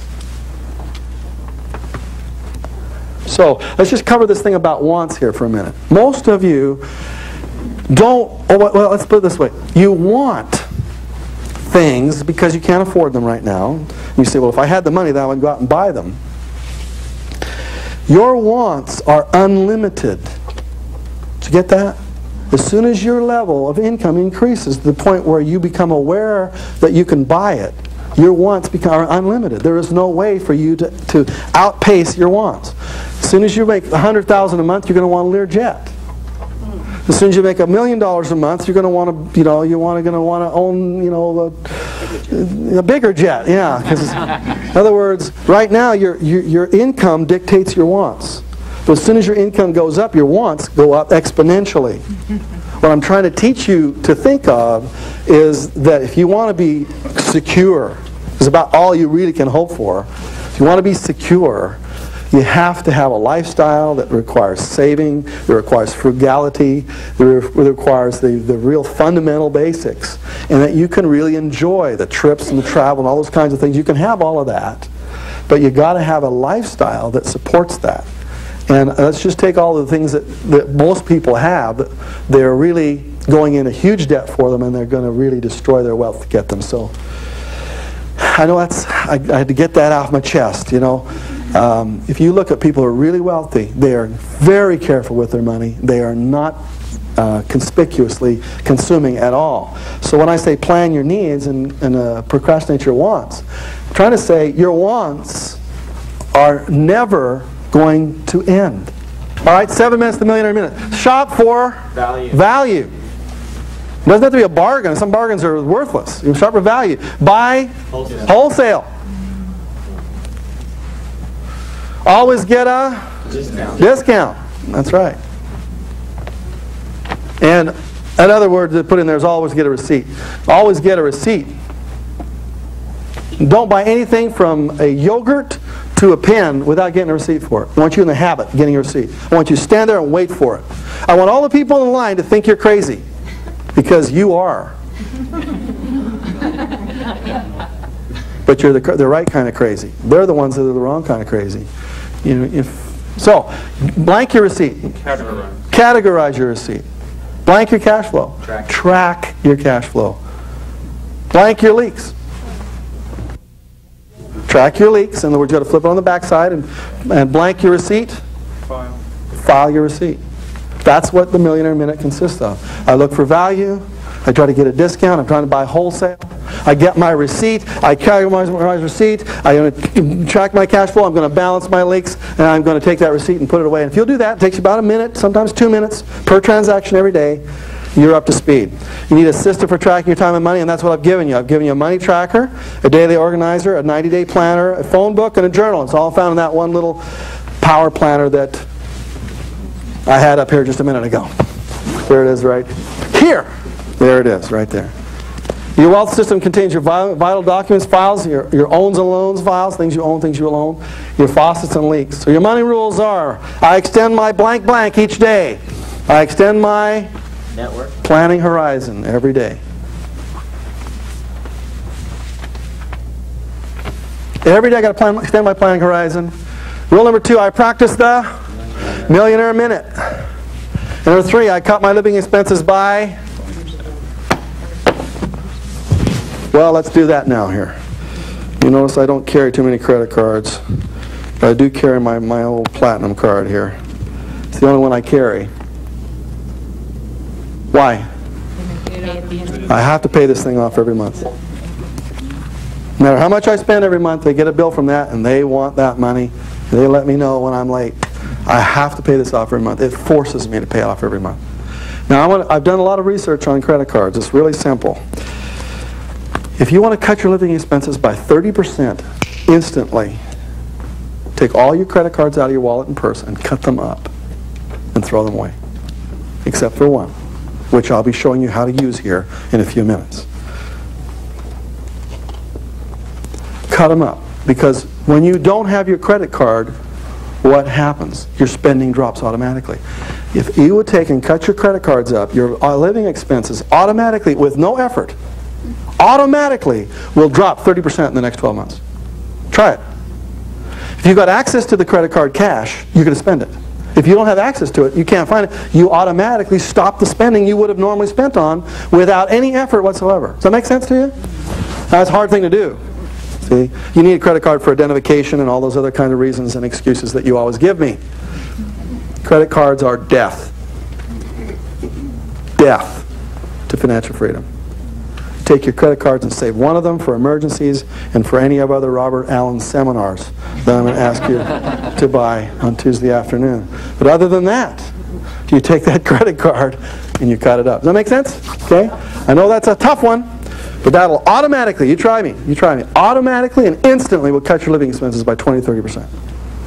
So, let's just cover this thing about wants here for a minute. Most of you don't, well, let's put it this way. You want things because you can't afford them right now. You say, well, if I had the money, then I would go out and buy them. Your wants are unlimited. Did you get that? As soon as your level of income increases to the point where you become aware that you can buy it, your wants are unlimited. There is no way for you to outpace your wants. As soon as you make $100,000 a month, you're going to want a Learjet. As soon as you make $1 million a month, you're going to want to, you're going to want to own, a bigger jet. Yeah. 'Cause in other words, right now your income dictates your wants. But as soon as your income goes up, your wants go up exponentially. What I'm trying to teach you to think of is that if you want to be secure, it's about all you really can hope for. If you want to be secure, you have to have a lifestyle that requires saving, that requires frugality, that requires the real fundamental basics, and that you can really enjoy the trips and the travel and all those kinds of things. You can have all of that, but you've got to have a lifestyle that supports that. And let's just take all the things that most people have. They're really going in a huge debt for them, and they're going to really destroy their wealth to get them. So I know I had to get that off my chest, If you look at people who are really wealthy, they are very careful with their money. They are not conspicuously consuming at all. So when I say plan your needs and procrastinate your wants, I'm trying to say your wants are never going to end. All right, 7 minutes to Millionaire Minute. Shop for value. It doesn't have to be a bargain. Some bargains are worthless. You shop for value. Buy wholesale. Always get a discount. That's right. And another word to put in there is always get a receipt. Always get a receipt. Don't buy anything from a yogurt to a pen without getting a receipt for it. I want you in the habit of getting a receipt. I want you to stand there and wait for it. I want all the people in line to think you're crazy, because you are. But you're the right kind of crazy. They're the ones that are the wrong kind of crazy. So, blank your receipt. Categorize your receipt. Blank your cash flow. Track your cash flow. Blank your leaks. Track your leaks. In other words, you got to flip it on the back side and blank your receipt. File your receipt. That's what the Millionaire Minute consists of. I look for value. I try to get a discount. I'm trying to buy wholesale. I get my receipt. I categorize my receipt. I'm going to track my cash flow. I'm going to balance my leaks. And I'm going to take that receipt and put it away. And if you'll do that, it takes you about a minute, sometimes 2 minutes per transaction every day. You're up to speed. You need a system for tracking your time and money, and that's what I've given you. I've given you a money tracker, a daily organizer, a 90-day planner, a phone book, and a journal. It's all found in that one little power planner that I had up here just a minute ago. There it is right here. There it is right there. Your wealth system contains your vital documents files, your owns and loans files, things you own, things you will own, your faucets and leaks. So your money rules are, I extend my blank blank each day. I extend my network planning horizon every day. Every day I got to extend my planning horizon. Rule number 2, I practice the Millionaire Minute. And number 3, I cut my living expenses by... Well, let's do that now here. You notice I don't carry too many credit cards. But I do carry my old Platinum card here. It's the only one I carry. Why? I have to pay this thing off every month. No matter how much I spend every month, they get a bill from that, and they want that money. They let me know when I'm late. I have to pay this off every month. It forces me to pay off every month. Now, I've done a lot of research on credit cards. It's really simple. If you want to cut your living expenses by 30% instantly, take all your credit cards out of your wallet and purse and cut them up and throw them away, except for one, which I'll be showing you how to use here in a few minutes. Cut them up, because when you don't have your credit card, what happens? Your spending drops automatically. If you would take and cut your credit cards up, your living expenses automatically, with no effort, automatically will drop 30% in the next 12 months. Try it. If you've got access to the credit card cash, you're going to spend it. If you don't have access to it, you can't find it, you automatically stop the spending you would have normally spent on without any effort whatsoever. Does that make sense to you? That's a hard thing to do. See? You need a credit card for identification and all those other kind of reasons and excuses that you always give me. Credit cards are death. Death to financial freedom. Take your credit cards and save one of them for emergencies and for any of other Robert Allen seminars that I'm going to ask you to buy on Tuesday afternoon. But other than that, you take that credit card and you cut it up. Does that make sense? Okay? I know that's a tough one, but that'll automatically, you try me, automatically and instantly will cut your living expenses by 20-30%.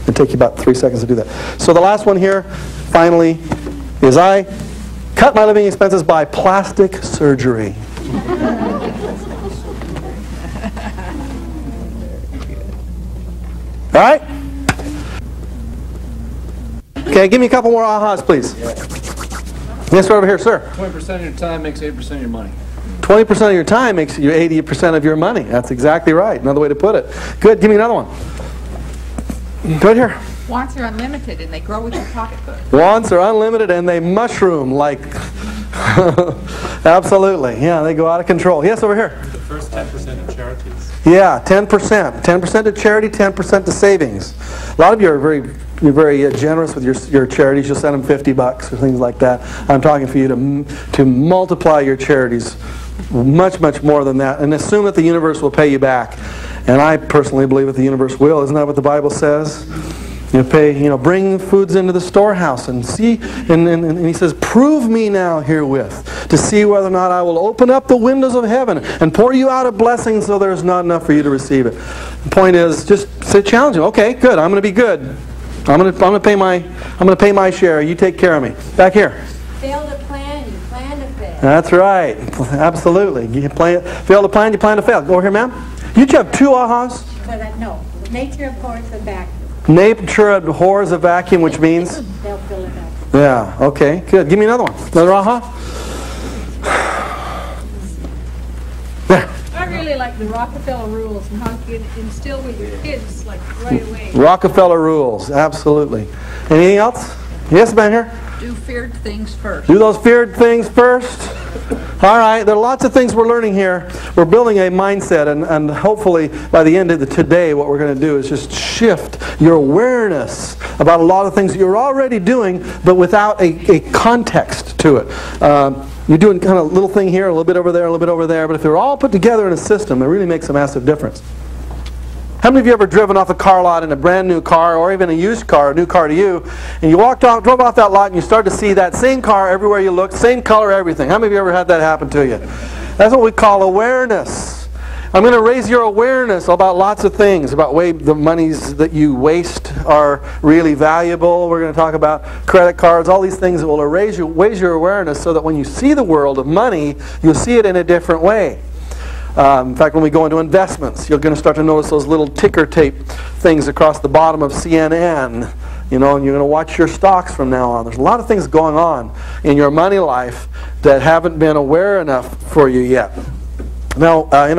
It'll take you about 3 seconds to do that. So the last one here, finally, is I cut my living expenses by plastic surgery. All right? Okay, give me a couple more ahas, please. Yes, right over here, sir. 20% of your time makes 8% of your money. 20% of your time makes you 80% of your money. That's exactly right. Another way to put it. Good. Give me another one. Go ahead here. Wants are unlimited and they grow with your pocketbook. Wants are unlimited and they mushroom like... Absolutely. Yeah, they go out of control. Yes, over here. The first 10% of charities. Yeah, 10%. 10% to charity, 10% to savings. A lot of you are very generous with your charities. You'll send them $50 or things like that. I'm talking for you to multiply your charities much, much more than that and assume that the universe will pay you back. And I personally believe that the universe will. Isn't that what the Bible says? Bring foods into the storehouse and see, and he says, prove me now herewith to see whether or not I will open up the windows of heaven and pour you out a blessing so there's not enough for you to receive it. The point is, just say challenge him. Okay, good. I'm going to be good. I'm going to pay my share. You take care of me. Back here. Fail to plan, you plan to fail. That's right. Absolutely. You fail to plan, you plan to fail. Go over here, ma'am. You have 2 ahas? But no, Nature abhors a vacuum. Nature abhors a vacuum, which means? They'll fill it up. Yeah, okay, good. Give me another one. Another aha? I really like the Rockefeller rules and how you can instill with your kids like right away. Rockefeller rules, absolutely. Anything else? Yes, Ben here? Do feared things first. Do those feared things first? All right, there are lots of things we're learning here. We're building a mindset, and hopefully by the end of today, what we're going to do is just shift your awareness about a lot of things that you're already doing, but without a context to it. You're doing kind of a little thing here, a little bit over there, a little bit over there, but if they're all put together in a system, it really makes a massive difference. How many of you ever driven off a car lot in a brand new car, or even a used car, a new car to you, and you drove off that lot and you start to see that same car everywhere you look, same color, everything? How many of you ever had that happen to you? That's what we call awareness. I'm going to raise your awareness about lots of things, about way the monies that you waste are really valuable. We're going to talk about credit cards, all these things that will raise your awareness so that when you see the world of money, you'll see it in a different way. In fact, when we go into investments, you're going to start to notice those little ticker tape things across the bottom of CNN, and you're going to watch your stocks from now on. There's a lot of things going on in your money life that haven't been aware enough for you yet. Now, in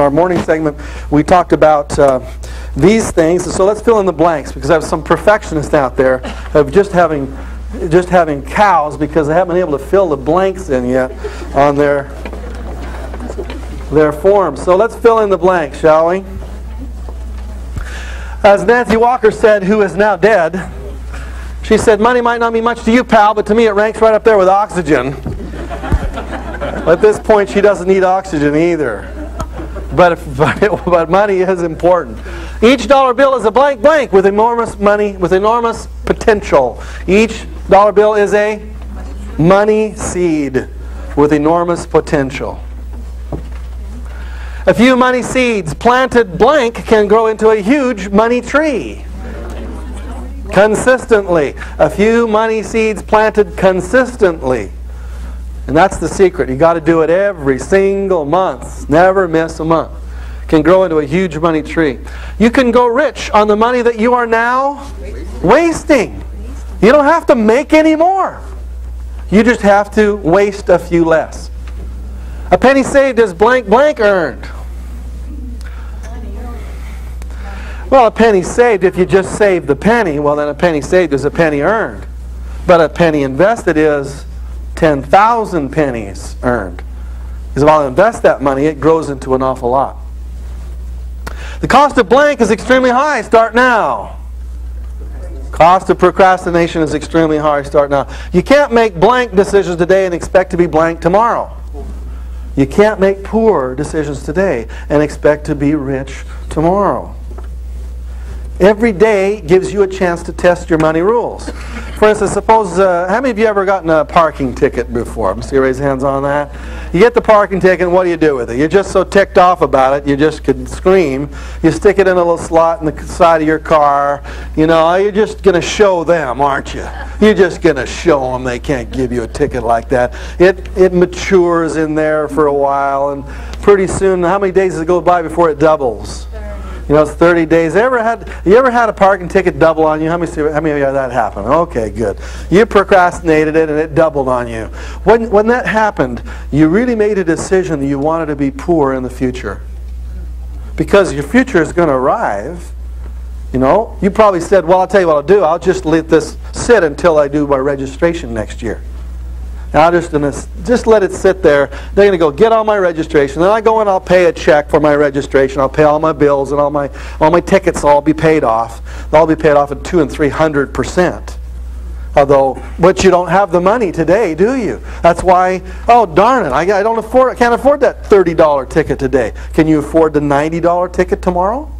our morning segment, we talked about these things. So let's fill in the blanks, because I have some perfectionists out there of just having cows because they haven't been able to fill the blanks in yet on their forms. So let's fill in the blanks, shall we? As Nancy Walker said, who is now dead, she said, money might not mean much to you, pal, but to me it ranks right up there with oxygen. At this point, she doesn't need oxygen either. But money is important. Each dollar bill is a blank blank with enormous money, with enormous potential. Each dollar bill is a money seed with enormous potential. A few money seeds planted blank can grow into a huge money tree. Consistently. A few money seeds planted consistently. And that's the secret. You got to do it every single month. Never miss a month. Can grow into a huge money tree. You can go rich on the money that you are now wasting. You don't have to make any more. You just have to waste a few less. A penny saved is blank blank earned. Well, a penny saved, if you just save the penny, well then a penny saved is a penny earned. But a penny invested is 10,000 pennies earned. Because if I'll invest that money, it grows into an awful lot. The cost of blank is extremely high. Start now. Cost of procrastination is extremely high. Start now. You can't make blank decisions today and expect to be blank tomorrow. You can't make poor decisions today and expect to be rich tomorrow. Every day gives you a chance to test your money rules. For instance, suppose, how many of you ever gotten a parking ticket before? I'm see you raise hands on that. You get the parking ticket, and what do you do with it? You're just so ticked off about it, you just could scream. You stick it in a little slot in the side of your car. You're just going to show them, aren't you? You're just going to show them they can't give you a ticket like that. It matures in there for a while, and pretty soon, how many days does it go by before it doubles? It's 30 days. You ever had a parking ticket double on you? How many of you had that happen? Okay, good. You procrastinated it and it doubled on you. When that happened, you really made a decision that you wanted to be poor in the future. Because your future is going to arrive. You probably said, well, I'll tell you what I'll do. I'll just let this sit until I do my registration next year. Now I'm just let it sit there. They're going to go get all my registration. Then I go and I'll pay a check for my registration. I'll pay all my bills and all my tickets will all be paid off. They'll all be paid off at 200% and 300%. But you don't have the money today, do you? That's why, oh darn it, I can't afford that $30 ticket today. Can you afford the $90 ticket tomorrow?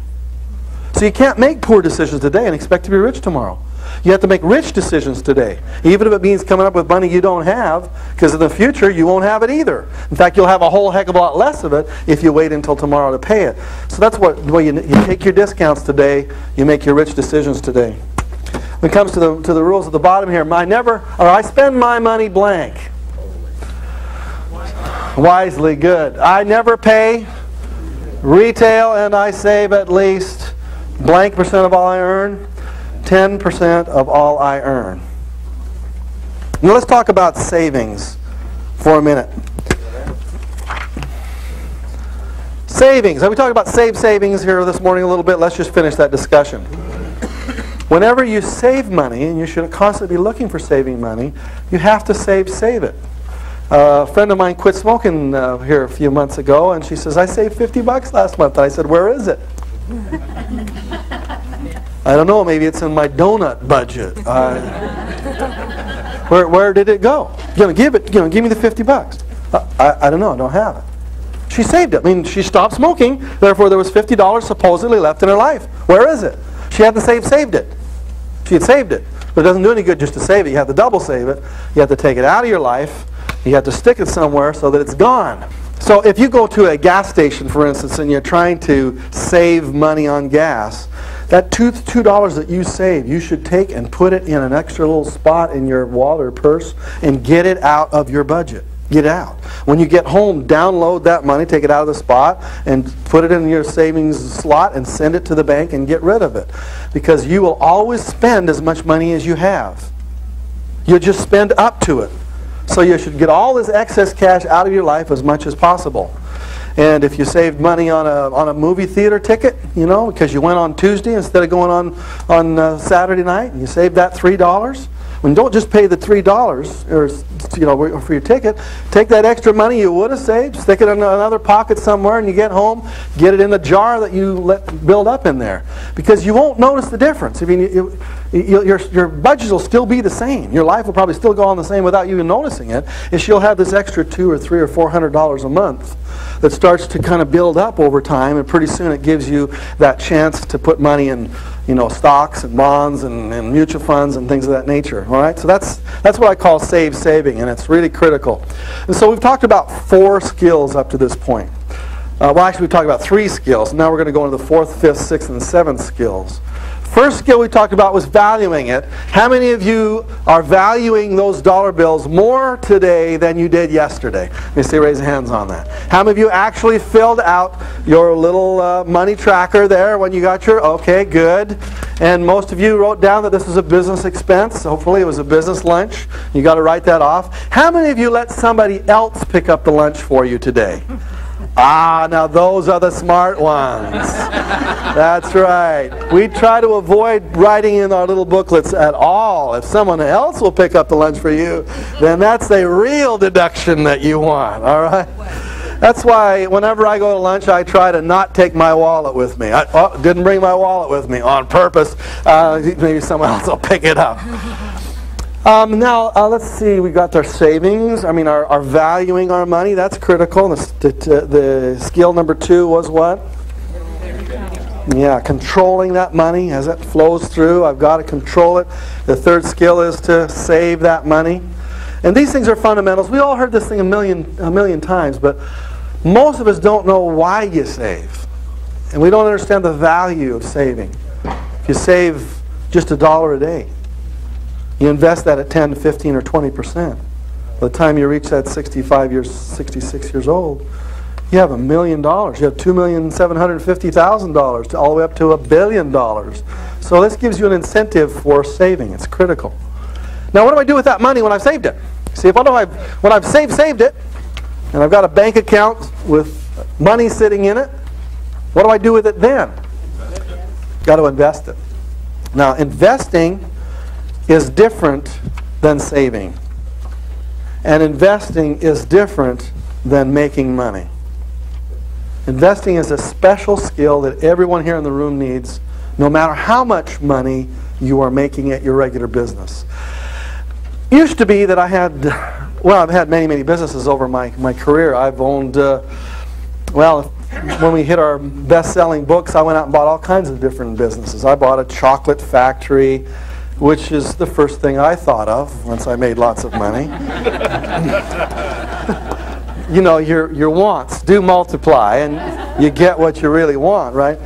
So you can't make poor decisions today and expect to be rich tomorrow. You have to make rich decisions today, even if it means coming up with money you don't have, because in the future you won't have it either. In fact, you'll have a whole heck of a lot less of it if you wait until tomorrow to pay it. So that's the way you take your discounts today, you make your rich decisions today. When it comes to the rules at the bottom here, I spend my money blank. Wisely, good. I never pay retail, and I save at least Blank percent of all I earn, 10% of all I earn. Now let's talk about savings for a minute. Savings. We talked about savings here this morning a little bit. Let's just finish that discussion. Whenever you save money, and you should constantly be looking for saving money, you have to save it. A friend of mine quit smoking here a few months ago, and she says, I saved $50 last month. And I said, where is it? I don't know, maybe it's in my donut budget. Where did it go? Give me the $50. I don't know, I don't have it. She saved it. I mean, she stopped smoking, therefore there was $50 supposedly left in her life. Where is it? She hadn't saved it. She had saved it. But it doesn't do any good just to save it. You have to double save it. You have to take it out of your life. You have to stick it somewhere so that it's gone. So if you go to a gas station, for instance, and you're trying to save money on gas, that $2 that you save, you should take and put it in an extra little spot in your wallet or purse and get it out of your budget. Get it out. When you get home, download that money, take it out of the spot, and put it in your savings slot and send it to the bank and get rid of it. Because you will always spend as much money as you have. You'll just spend up to it. So you should get all this excess cash out of your life as much as possible. And if you saved money on a movie theater ticket, because you went on Tuesday instead of going on Saturday night, and you saved that $3, well, don't just pay the $3 for your ticket. Take that extra money you would have saved, stick it in another pocket somewhere, and you get home, get it in the jar that you let build up in there, because you won't notice the difference. I mean, your budget will still be the same. Your life will probably still go on the same without you even noticing it. Is you'll have this extra $200 or $300 or $400 a month that starts to kind of build up over time, and pretty soon it gives you that chance to put money in, stocks and bonds and mutual funds and things of that nature. All right, so that's what I call saving, and it's really critical. And so we've talked about 4 skills up to this point. Well, actually, we've talked about 3 skills. Now we're going to go into the 4th, 5th, 6th, and 7th skills. First skill we talked about was valuing it. How many of you are valuing those dollar bills more today than you did yesterday? Let me see, raise your hands on that. How many of you actually filled out your little money tracker there when you got your, okay, good. And most of you wrote down that this is a business expense. Hopefully it was a business lunch. You got to write that off. How many of you let somebody else pick up the lunch for you today? Now those are the smart ones. That's right. We try to avoid writing in our little booklets at all. If someone else will pick up the lunch for you, then that's a real deduction that you want, all right? That's why whenever I go to lunch, I try to not take my wallet with me. I didn't bring my wallet with me on purpose. Maybe someone else will pick it up. Now, let's see, we got our savings. I mean, our valuing our money, that's critical. The skill number 2 was what? Yeah, controlling that money as it flows through. I've got to control it. The 3rd skill is to save that money. And these things are fundamentals. We all heard this thing a million times, but most of us don't know why you save. And we don't understand the value of saving. If you save just $1 a day, you invest that at 10 to 15 or 20%. By the time you reach that 66 years old, you have $1 million. You have $2,750,000 all the way up to $1 billion. So this gives you an incentive for saving. It's critical. Now, what do I do with that money when I've saved it? See, when I've saved it, and I've got a bank account with money sitting in it, what do I do with it then? Got to invest it. Now, investing is different than saving. And investing is different than making money. Investing is a special skill that everyone here in the room needs, no matter how much money you are making at your regular business. It used to be that I've had many businesses over my career. I've owned, when we hit our best-selling books, I went out and bought all kinds of different businesses. I bought a chocolate factory, which is the first thing I thought of once I made lots of money. Your wants do multiply, and you get what you really want, right?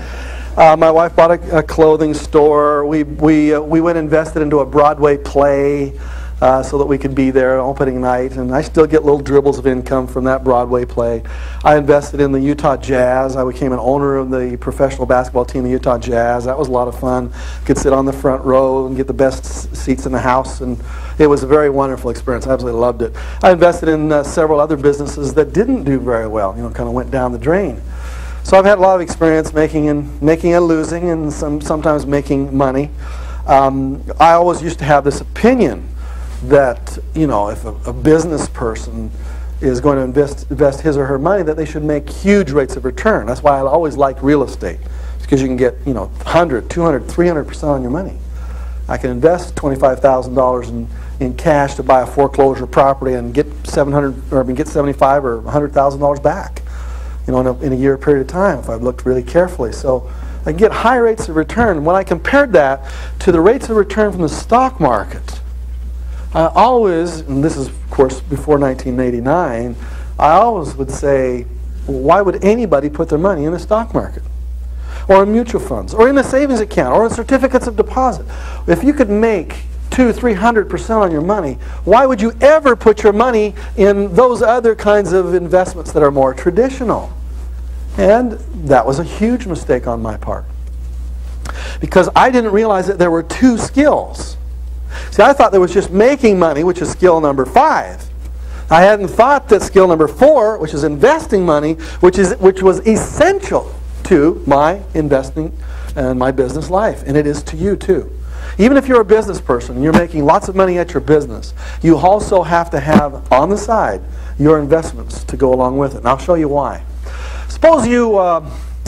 My wife bought a clothing store. We went and invested into a Broadway play. so that we could be there opening night, and I still get little dribbles of income from that Broadway play. I invested in the Utah Jazz. I became an owner of the professional basketball team, the Utah Jazz. That was a lot of fun. Could sit on the front row and get the best seats in the house, and it was a very wonderful experience. I absolutely loved it. I invested in several other businesses that didn't do very well, kind of went down the drain. So I've had a lot of experience making and losing, and sometimes making money. I always used to have this opinion that, if a business person is going to invest his or her money, that they should make huge rates of return. That's why I always liked real estate, because you can get 100, 200, 300% on your money. I can invest $25,000 in cash to buy a foreclosure property and get $75,000 or $100,000 back, in a year period of time if I've looked really carefully. So I get high rates of return. When I compared that to the rates of return from the stock market, I always, and this is of course before 1989, I always would say, why would anybody put their money in the stock market? Or in mutual funds, or in a savings account, or in certificates of deposit? If you could make 200-300% on your money, why would you ever put your money in those other kinds of investments that are more traditional? And that was a huge mistake on my part, because I didn't realize that there were two skills. See, I thought there was just making money, which is skill number 5. I hadn't thought that skill number 4, which is investing money, which was essential to my investing and my business life, and it is to you too. Even if you're a business person and you're making lots of money at your business, you also have to have on the side your investments to go along with it, and I'll show you why. Suppose you,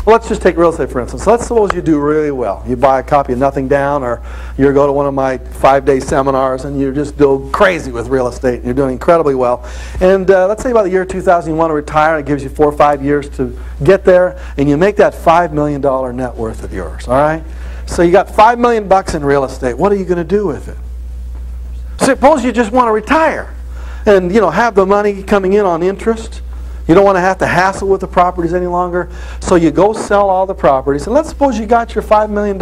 let's just take real estate for instance. Let's suppose you do really well. You buy a copy of Nothing Down, or you go to one of my 5-day seminars and you just go crazy with real estate and you're doing incredibly well. And let's say by the year 2000 you want to retire. It gives you 4 or 5 years to get there, and you make that $5 million net worth of yours, all right? So you got $5 million in real estate. What are you going to do with it? Suppose you just want to retire and have the money coming in on interest. You don't want to have to hassle with the properties any longer. So you go sell all the properties. And let's suppose you got your $5 million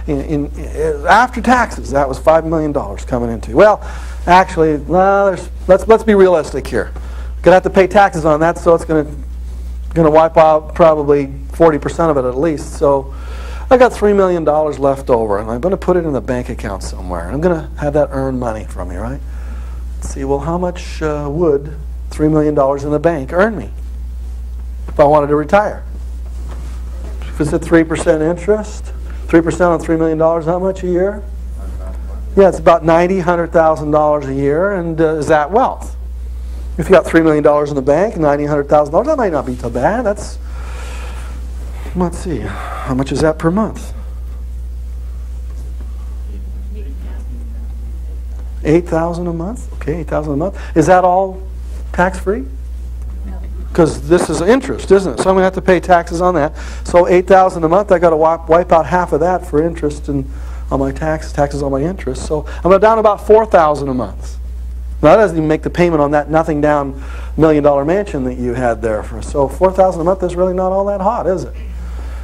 in after taxes. That was $5 million coming into you. Well, actually, let's be realistic here. You're going to have to pay taxes on that, so it's going to wipe out probably 40% of it at least. So I got $3 million left over, and I'm going to put it in a bank account somewhere. And I'm going to have that earn money from me, right? Let's see, well, how much would $3 million in the bank earn me if I wanted to retire? If it's at 3% interest, 3% on $3 million, how much a year? Yeah, it's about $90,000, $100,000 a year, and is that wealth? If you got $3 million in the bank, $90,000, $100,000, that might not be too bad. That's, let's see, how much is that per month? $8,000 a month? Okay, $8,000 a month. Is that all tax-free? Because this is interest, isn't it? So I'm going to have to pay taxes on that. So $8,000 a month, I got to wipe out half of that for interest and on my taxes on my interest. So I'm down about $4,000 a month. Now that doesn't even make the payment on that Nothing Down $1 million mansion that you had there. So $4,000 a month is really not all that hot, is it?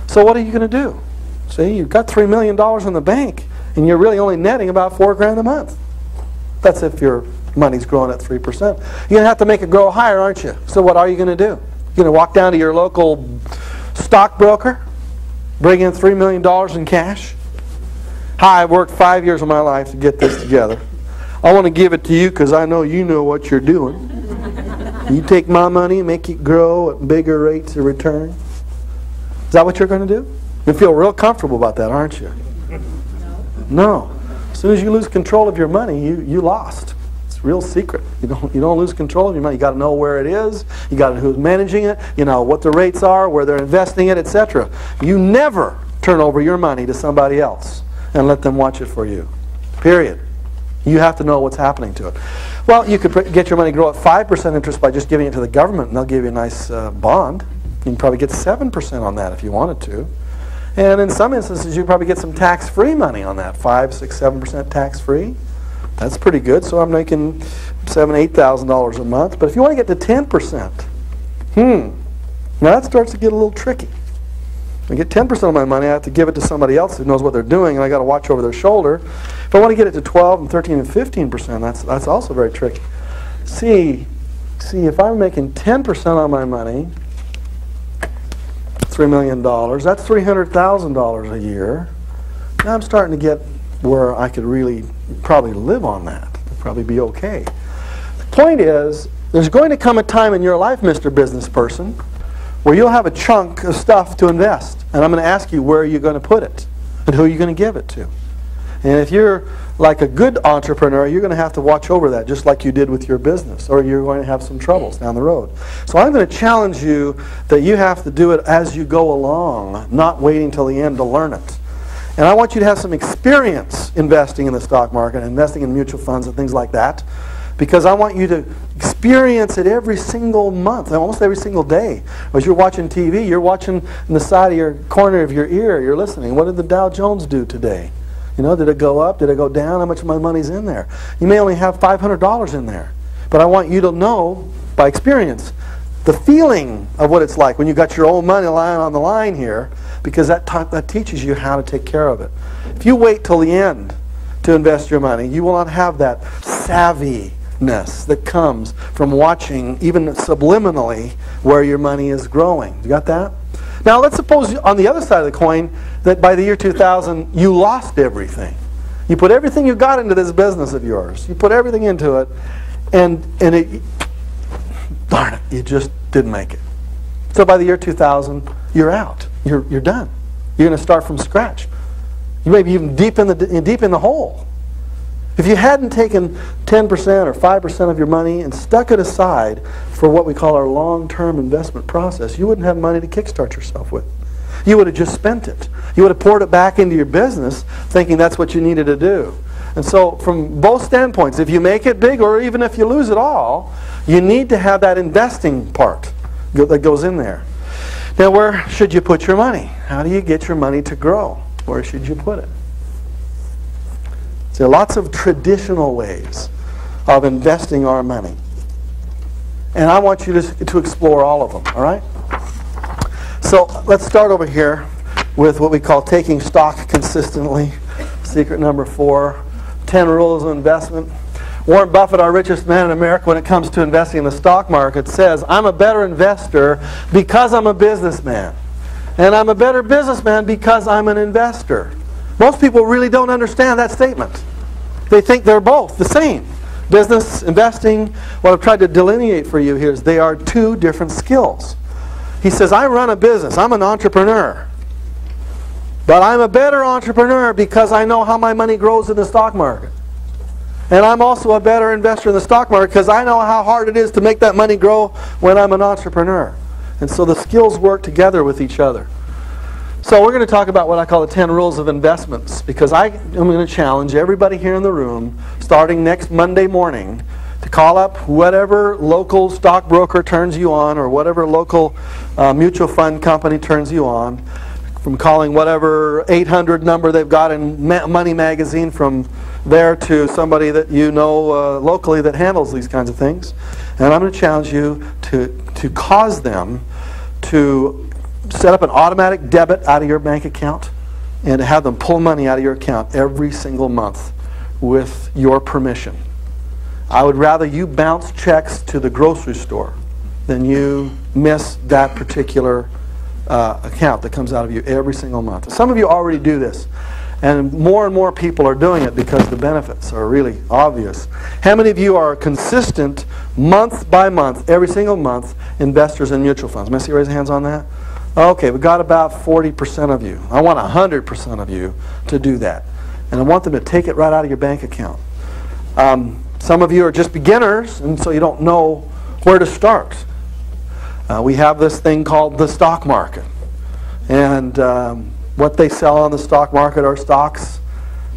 So what are you going to do? See, you've got $3 million in the bank, and you're really only netting about $4,000 a month. That's if your money's growing at 3%. You're going to have to make it grow higher, aren't you? So what are you going to do? You're going to walk down to your local stockbroker, bring in $3 million in cash. Hi, I've worked 5 years of my life to get this together. I want to give it to you because I know you know what you're doing. You take my money and make it grow at bigger rates of return. Is that what you're going to do? You feel real comfortable about that, aren't you? No. As soon as you lose control of your money, you lost. It's a real secret. You don't lose control of your money. You got to know where it is. You got to know who's managing it. You know what the rates are, where they're investing it, etc. You never turn over your money to somebody else and let them watch it for you. Period. You have to know what's happening to it. Well, you could get your money grow at 5% interest by just giving it to the government, and they'll give you a nice bond. You can probably get 7% on that if you wanted to. And in some instances, you probably get some tax-free money on that, 5, 6, 7% tax-free. That's pretty good. So I'm making $7,000, $8,000 a month. But if you want to get to 10%, now that starts to get a little tricky. I get 10% of my money, I have to give it to somebody else who knows what they're doing, and I got to watch over their shoulder. If I want to get it to 12 and 13 and 15%, that's also very tricky. See, if I'm making 10% on my money, $3 million, that's $300,000 a year. Now I'm starting to get where I could really probably live on that. It'd probably be okay. The point is, there's going to come a time in your life, Mr. Business Person, where you'll have a chunk of stuff to invest. And I'm going to ask you where you're going to put it and who you're going to give it to. And if you're like a good entrepreneur, you're going to have to watch over that, just like you did with your business, or you're going to have some troubles down the road. So I'm going to challenge you that you have to do it as you go along, not waiting till the end to learn it. And I want you to have some experience investing in the stock market, investing in mutual funds and things like that, because I want you to experience it every single month, almost every single day. As you're watching TV, you're watching in the side of your corner of your ear, you're listening. What did the Dow Jones do today? You know, did it go up? Did it go down? How much of my money's in there? You may only have $500 in there. But I want you to know, by experience, the feeling of what it's like when you got your own money lying on the line here, because that teaches you how to take care of it. If you wait till the end to invest your money, you will not have that savviness that comes from watching, even subliminally, where your money is growing. You got that? Now let's suppose on the other side of the coin that by the year 2000 you lost everything. You put everything you got into this business of yours. You put everything into it, and it, darn it, you just didn't make it. So by the year 2000 you're out. You're done. You're going to start from scratch. You may be even deep in the hole. If you hadn't taken 10% or 5% of your money and stuck it aside for what we call our long-term investment process, you wouldn't have money to kickstart yourself with. You would have just spent it. You would have poured it back into your business thinking that's what you needed to do. And so from both standpoints, if you make it big or even if you lose it all, you need to have that investing part that goes in there. Now, where should you put your money? How do you get your money to grow? Where should you put it? There are lots of traditional ways of investing our money. And I want you to explore all of them, all right? So let's start over here with what we call taking stock consistently. Secret number 4, 10 rules of investment. Warren Buffett, our richest man in America when it comes to investing in the stock market, says, I'm a better investor because I'm a businessman. And I'm a better businessman because I'm an investor. Most people really don't understand that statement. They think they're both the same. Business, investing, what I've tried to delineate for you here is they are two different skills. He says, I run a business. I'm an entrepreneur. But I'm a better entrepreneur because I know how my money grows in the stock market. And I'm also a better investor in the stock market because I know how hard it is to make that money grow when I'm an entrepreneur. And so the skills work together with each other. So we're going to talk about what I call the 10 rules of investments, because I am going to challenge everybody here in the room, starting next Monday morning, to call up whatever local stockbroker turns you on, or whatever local mutual fund company turns you on, from calling whatever 800 number they've got in Money Magazine, from there to somebody that you know locally that handles these kinds of things. And I'm going to challenge you to cause them to set up an automatic debit out of your bank account and to have them pull money out of your account every single month with your permission. I would rather you bounce checks to the grocery store than you miss that particular account that comes out of you every single month. Some of you already do this, and more people are doing it because the benefits are really obvious. How many of you are consistent month by month, every single month, investors in mutual funds? May I see you raise your hands on that? Okay, we got about 40% of you. I want 100% of you to do that. And I want them to take it right out of your bank account. Some of you are just beginners, and so you don't know where to start. We have this thing called the stock market. And what they sell on the stock market are stocks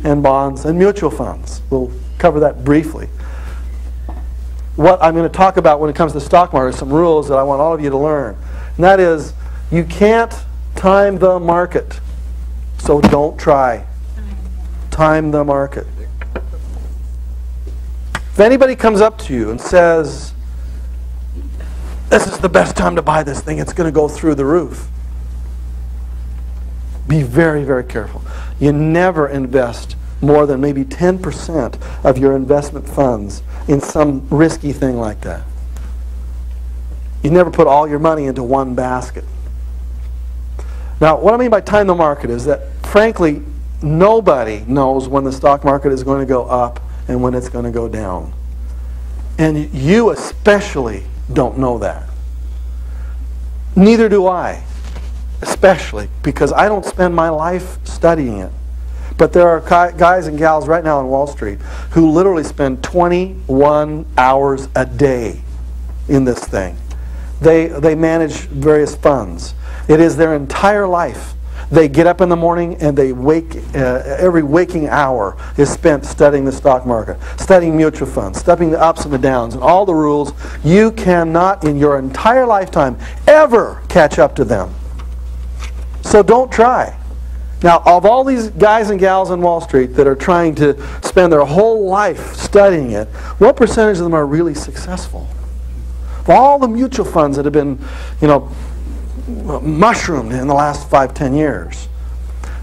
and bonds and mutual funds. We'll cover that briefly. What I'm going to talk about when it comes to the stock market are some rules that I want all of you to learn. And that is, you can't time the market. So don't try. Time the market. If anybody comes up to you and says, this is the best time to buy this thing, it's going to go through the roof, Be very, very careful. You never invest more than maybe 10% of your investment funds in some risky thing like that. You never put all your money into one basket. Now, what I mean by time the market is that, frankly, nobody knows when the stock market is going to go up and when it's going to go down. And you especially don't know that. Neither do I, especially, because I don't spend my life studying it. But there are guys and gals right now on Wall Street who literally spend 21 hours a day in this thing. They manage various funds. It is their entire life. They get up in the morning and they wake, every waking hour is spent studying the stock market, studying mutual funds, studying the ups and the downs and all the rules. You cannot in your entire lifetime ever catch up to them. So don't try. Now, of all these guys and gals on Wall Street that are trying to spend their whole life studying it, what percentage of them are really successful? Of all the mutual funds that have been, mushroomed in the last 5-10 years,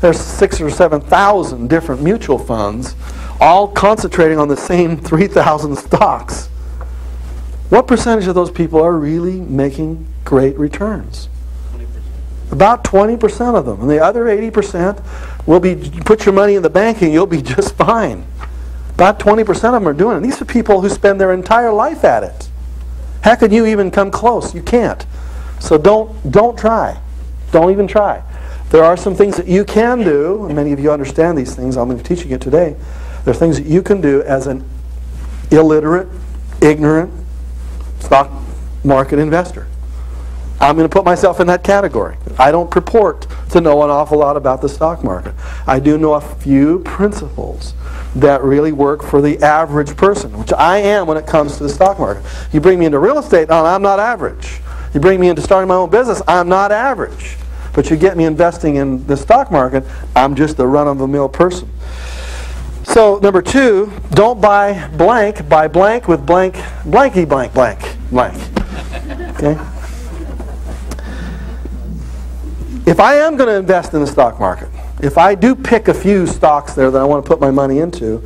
there's 6,000 or 7,000 different mutual funds, all concentrating on the same 3,000 stocks. What percentage of those people are really making great returns? About 20% of them. And the other 80% will be, put your money in the bank and you'll be just fine. About 20% of them are doing it. These are people who spend their entire life at it. How could you even come close? You can't. So don't try. Don't even try. There are some things that you can do, and many of you understand these things. I'm going to be teaching it today. There are things that you can do as an illiterate, ignorant stock market investor. I'm going to put myself in that category. I don't purport to know an awful lot about the stock market. I do know a few principles that really work for the average person, which I am when it comes to the stock market. You bring me into real estate, I'm not average. You bring me into starting my own business, I'm not average. But you get me investing in the stock market, I'm just a run-of-the-mill person. So, number 2, don't buy blank, buy blank with blank, blanky blank, blank, blank. Okay? If I am going to invest in the stock market, if I do pick a few stocks there that I want to put my money into,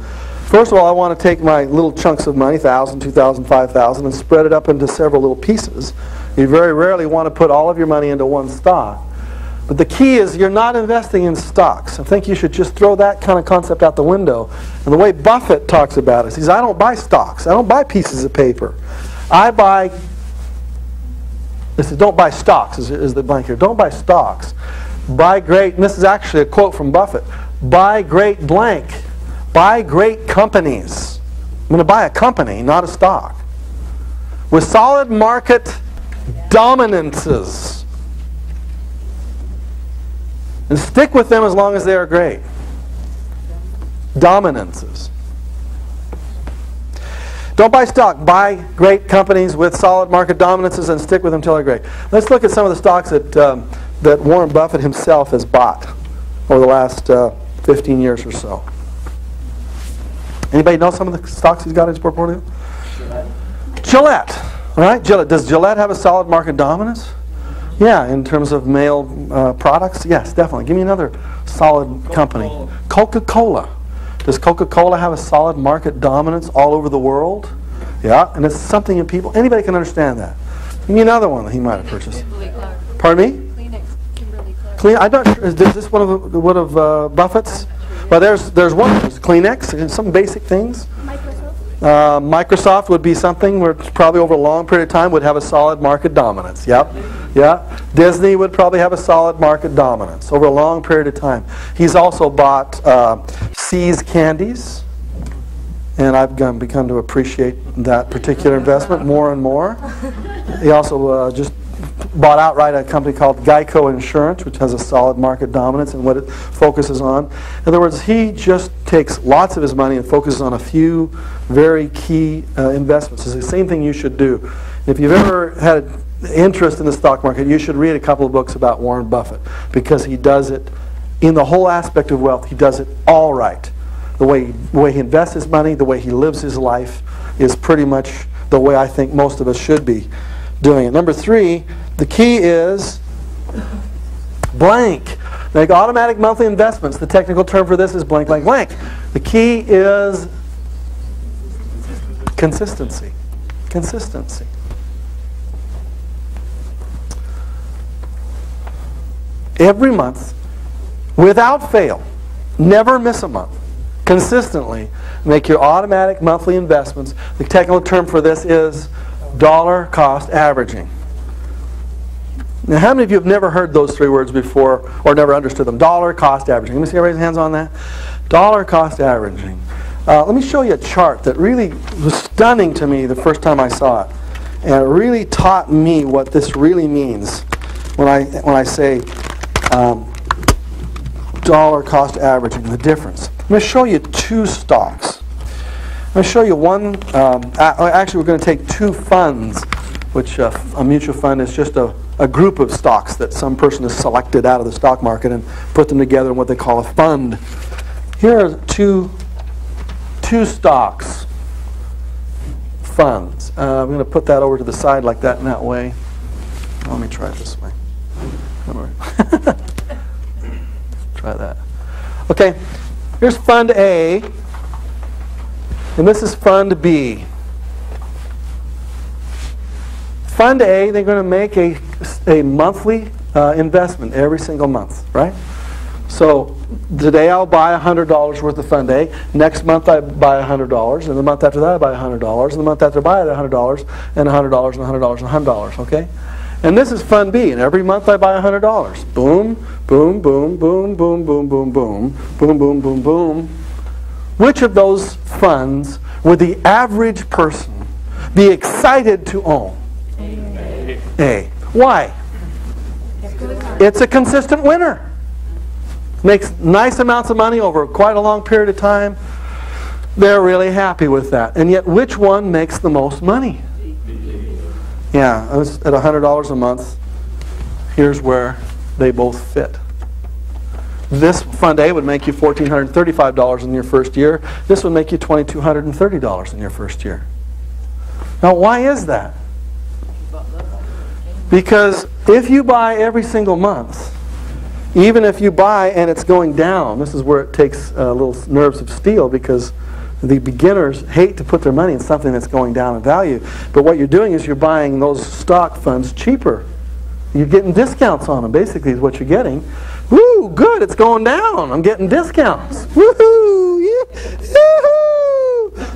first of all, I want to take my little chunks of money, 1,000, 2,000, 5,000, and spread it up into several little pieces. You very rarely want to put all of your money into one stock. But the key is you're not investing in stocks. I think you should just throw that kind of concept out the window. And the way Buffett talks about it, he says, I don't buy stocks. I don't buy pieces of paper. I buy... This is, don't buy stocks, is the blank here. Don't buy stocks. Buy great, and this is actually a quote from Buffett, buy great blank. Buy great companies. I'm going to buy a company, not a stock. With solid market dominances. And stick with them as long as they are great. Dominances. Don't buy stock. Buy great companies with solid market dominances and stick with them until they're great. Let's look at some of the stocks that Warren Buffett himself has bought over the last 15 years or so. Anybody know some of the stocks he's got in his portfolio? Gillette. All right, Gillette. Does Gillette have a solid market dominance? Yeah, in terms of male products? Yes, definitely. Give me another solid company. Coca-Cola. Does Coca-Cola have a solid market dominance all over the world? Yeah, and it's something that people, anybody can understand that. Give me another one that he might have purchased. Pardon me? Kleenex, Kimberly-Clark. I'm not sure. Is this one of Buffett's? Well, there's one. There's Kleenex and some basic things. Microsoft would be something where probably over a long period of time would have a solid market dominance. Yep. Yeah. Disney would probably have a solid market dominance over a long period of time. He's also bought See's Candies, and I've begun to appreciate that particular investment more and more. He also just bought outright a company called Geico Insurance, which has a solid market dominance in what it focuses on. In other words, he just takes lots of his money and focuses on a few very key investments. It's the same thing you should do. If you've ever had interest in the stock market, you should read a couple of books about Warren Buffett, because he does it in the whole aspect of wealth. He does it all right. The way he invests his money, the way he lives his life is pretty much the way I think most of us should be doing it. Number 3, the key is blank. Make automatic monthly investments. The technical term for this is blank, blank, blank. The key is consistency. Consistency. Every month, without fail, never miss a month. Consistently make your automatic monthly investments. The technical term for this is dollar cost averaging. Now, how many of you have never heard those three words before or never understood them? Dollar cost averaging. Let me see everybody's hands on that. Dollar cost averaging. Let me show you a chart that really was stunning to me the first time I saw it. And it really taught me what this really means when I say dollar cost averaging, the difference. I'm going to show you two stocks. I'm going to show you one, actually we're going to take two funds, which a mutual fund is just a group of stocks that some person has selected out of the stock market and put them together in what they call a fund. Here are two stocks, funds. I'm going to put that over to the side like that in that way. Let me try it this way. Try that. Okay, here's Fund A, and this is Fund B. Fund A, they're going to make a monthly investment every single month, right? So today I'll buy $100 worth of Fund A. Next month I buy $100, and the month after that I buy $100, and the month after I buy $100, and $100, and $100, and $100, okay? And this is Fund B, and every month I buy $100. Boom, boom, boom, boom, boom, boom, boom, boom, boom, boom, boom, boom. Which of those funds would the average person be excited to own? A. Why? It's a consistent winner. Makes nice amounts of money over quite a long period of time. They're really happy with that. And yet, which one makes the most money? Yeah, at $100 a month, here's where they both fit. This Fund A would make you $1,435 in your first year. This would make you $2,230 in your first year. Now, why is that? Because if you buy every single month, even if you buy and it's going down, this is where it takes little nerves of steel, because the beginners hate to put their money in something that's going down in value. But what you're doing is you're buying those stock funds cheaper. You're getting discounts on them, basically, is what you're getting. Woo, good, it's going down. I'm getting discounts. Woohoo! Yoo-hoo!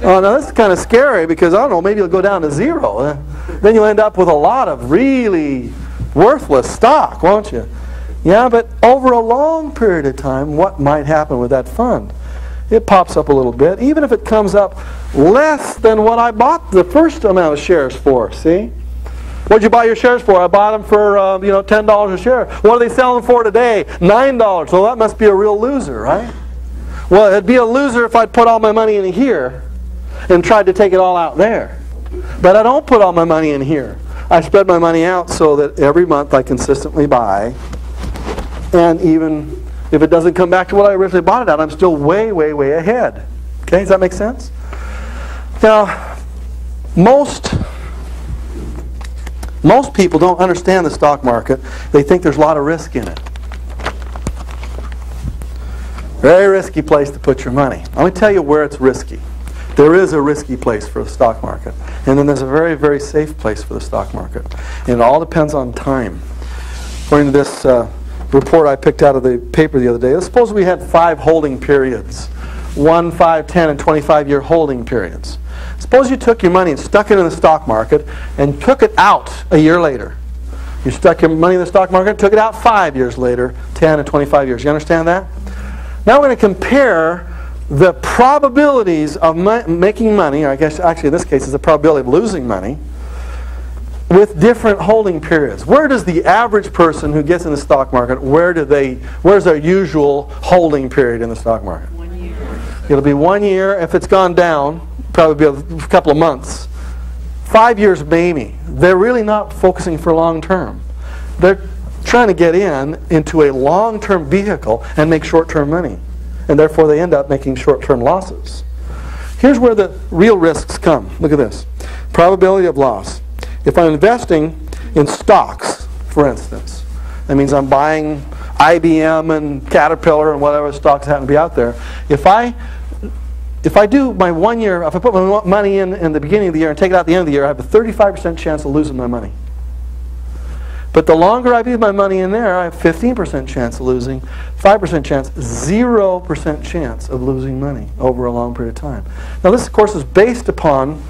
Oh, now this is kind of scary, because, I don't know, maybe it'll go down to zero. Then you'll end up with a lot of really worthless stock, won't you? Yeah, but over a long period of time, what might happen with that fund? It pops up a little bit, even if it comes up less than what I bought the first amount of shares for, see? What'd you buy your shares for? I bought them for $10 a share. What are they selling for today? $9. Well, that must be a real loser, right? Well, it'd be a loser if I'd put all my money in here and tried to take it all out there. But I don't put all my money in here. I spread my money out so that every month I consistently buy, and even if it doesn't come back to what I originally bought it at, I'm still way, way, way ahead. Okay, does that make sense? Now, most people don't understand the stock market. They think there's a lot of risk in it. Very risky place to put your money. Let me tell you where it's risky. There is a risky place for the stock market. And then there's a very, very safe place for the stock market. And it all depends on time. According to this report I picked out of the paper the other day, let's suppose we had 5 holding periods. 1, 5, 10, and 25-year holding periods. Suppose you took your money and stuck it in the stock market and took it out a year later. You stuck your money in the stock market, took it out 5 years later, 10 and 25 years. You understand that? Now we're going to compare the probabilities of making money, or I guess actually in this case it's the probability of losing money, with different holding periods. Where does the average person who gets in the stock market, where's their usual holding period in the stock market? 1 year. It'll be 1 year. If it's gone down, probably be a couple of months. 5 years maybe. They're really not focusing for long term. They're trying to get into a long-term vehicle and make short-term money. And therefore they end up making short-term losses. Here's where the real risks come. Look at this. Probability of loss. If I'm investing in stocks, for instance, that means I'm buying IBM and Caterpillar and whatever stocks happen to be out there. If I do my 1 year, if I put my money in the beginning of the year and take it out at the end of the year, I have a 35% chance of losing my money. But the longer I leave my money in there, I have 15% chance of losing, 5% chance, 0% chance of losing money over a long period of time. Now this, of course, is based upon,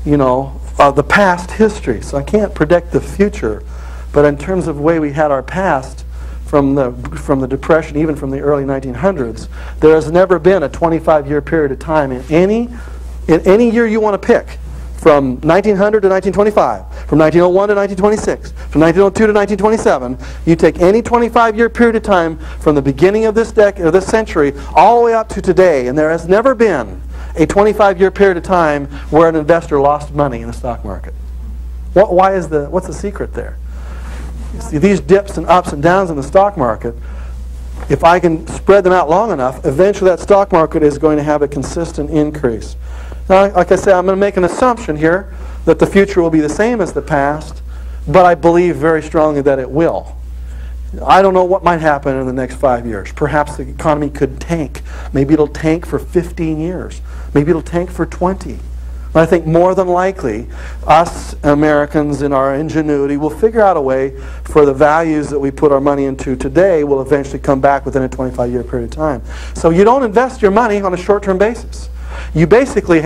you know, the past history. So I can't predict the future. But in terms of the way we had our past, from the Depression, even from the early 1900s, there has never been a 25-year period of time in any year you want to pick. From 1900 to 1925, from 1901 to 1926, from 1902 to 1927, you take any 25-year period of time from the beginning of this decade or this century all the way up to today, and there has never been a 25-year period of time where an investor lost money in the stock market. What's the secret there? You see, these dips and ups and downs in the stock market, if I can spread them out long enough, eventually that stock market is going to have a consistent increase. Now, like I said, I'm going to make an assumption here that the future will be the same as the past, but I believe very strongly that it will. I don't know what might happen in the next 5 years. Perhaps the economy could tank. Maybe it'll tank for 15 years. Maybe it'll tank for 20. But I think more than likely, us Americans in our ingenuity will figure out a way for the values that we put our money into today will eventually come back within a 25-year period of time. So you don't invest your money on a short-term basis. You basically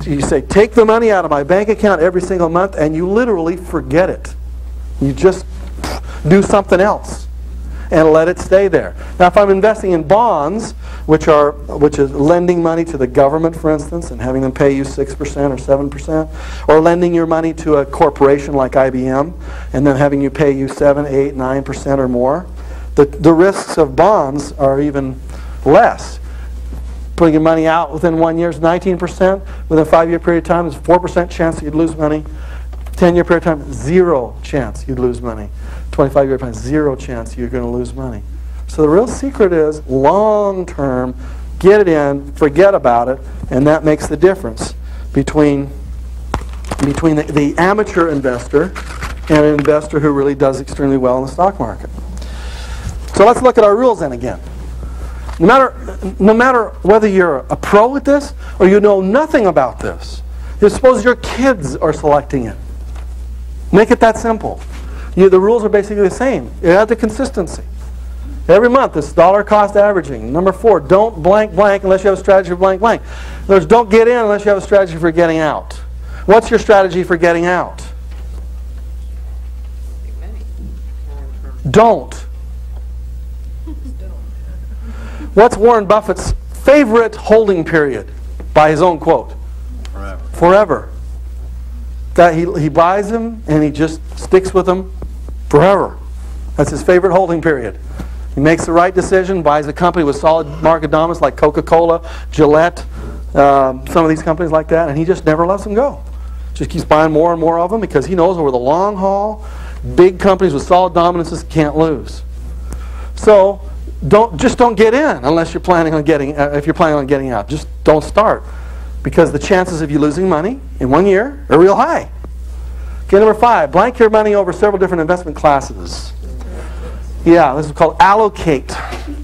you say, take the money out of my bank account every single month, and you literally forget it. You just do something else and let it stay there. Now, if I'm investing in bonds, which is lending money to the government, for instance, and having them pay you 6% or 7%, or lending your money to a corporation like IBM, and then having you pay you 7, 8, 9% or more, the risks of bonds are even less. Putting your money out within 1 year is 19%. Within a 5-year period of time, there's a 4% chance that you'd lose money. 10-year period of time, 0 chance you'd lose money. 25-year time, 0 chance you're going to lose money. So the real secret is long-term, get it in, forget about it, and that makes the difference between the amateur investor and an investor who really does extremely well in the stock market. So let's look at our rules then again. No matter whether you're a pro at this or you know nothing about this, suppose your kids are selecting it. Make it that simple. The rules are basically the same. You have the consistency. Every month, it's dollar cost averaging. Number 4, don't blank blank unless you have a strategy for blank blank. In other words, don't get in unless you have a strategy for getting out. What's your strategy for getting out? Don't. What's Warren Buffett's favorite holding period by his own quote? Forever. Forever. That he buys them and he just sticks with them forever. That's his favorite holding period. He makes the right decision, buys a company with solid market dominance like Coca-Cola, Gillette, some of these companies like that, and he just never lets them go. Just keeps buying more and more of them because he knows over the long haul, big companies with solid dominances can't lose. So don't get in unless you're planning on getting. If you're planning on getting out, just don't start, because the chances of you losing money in 1 year are real high. Okay, number 5, blank your money over several different investment classes. Yeah, this is called allocate.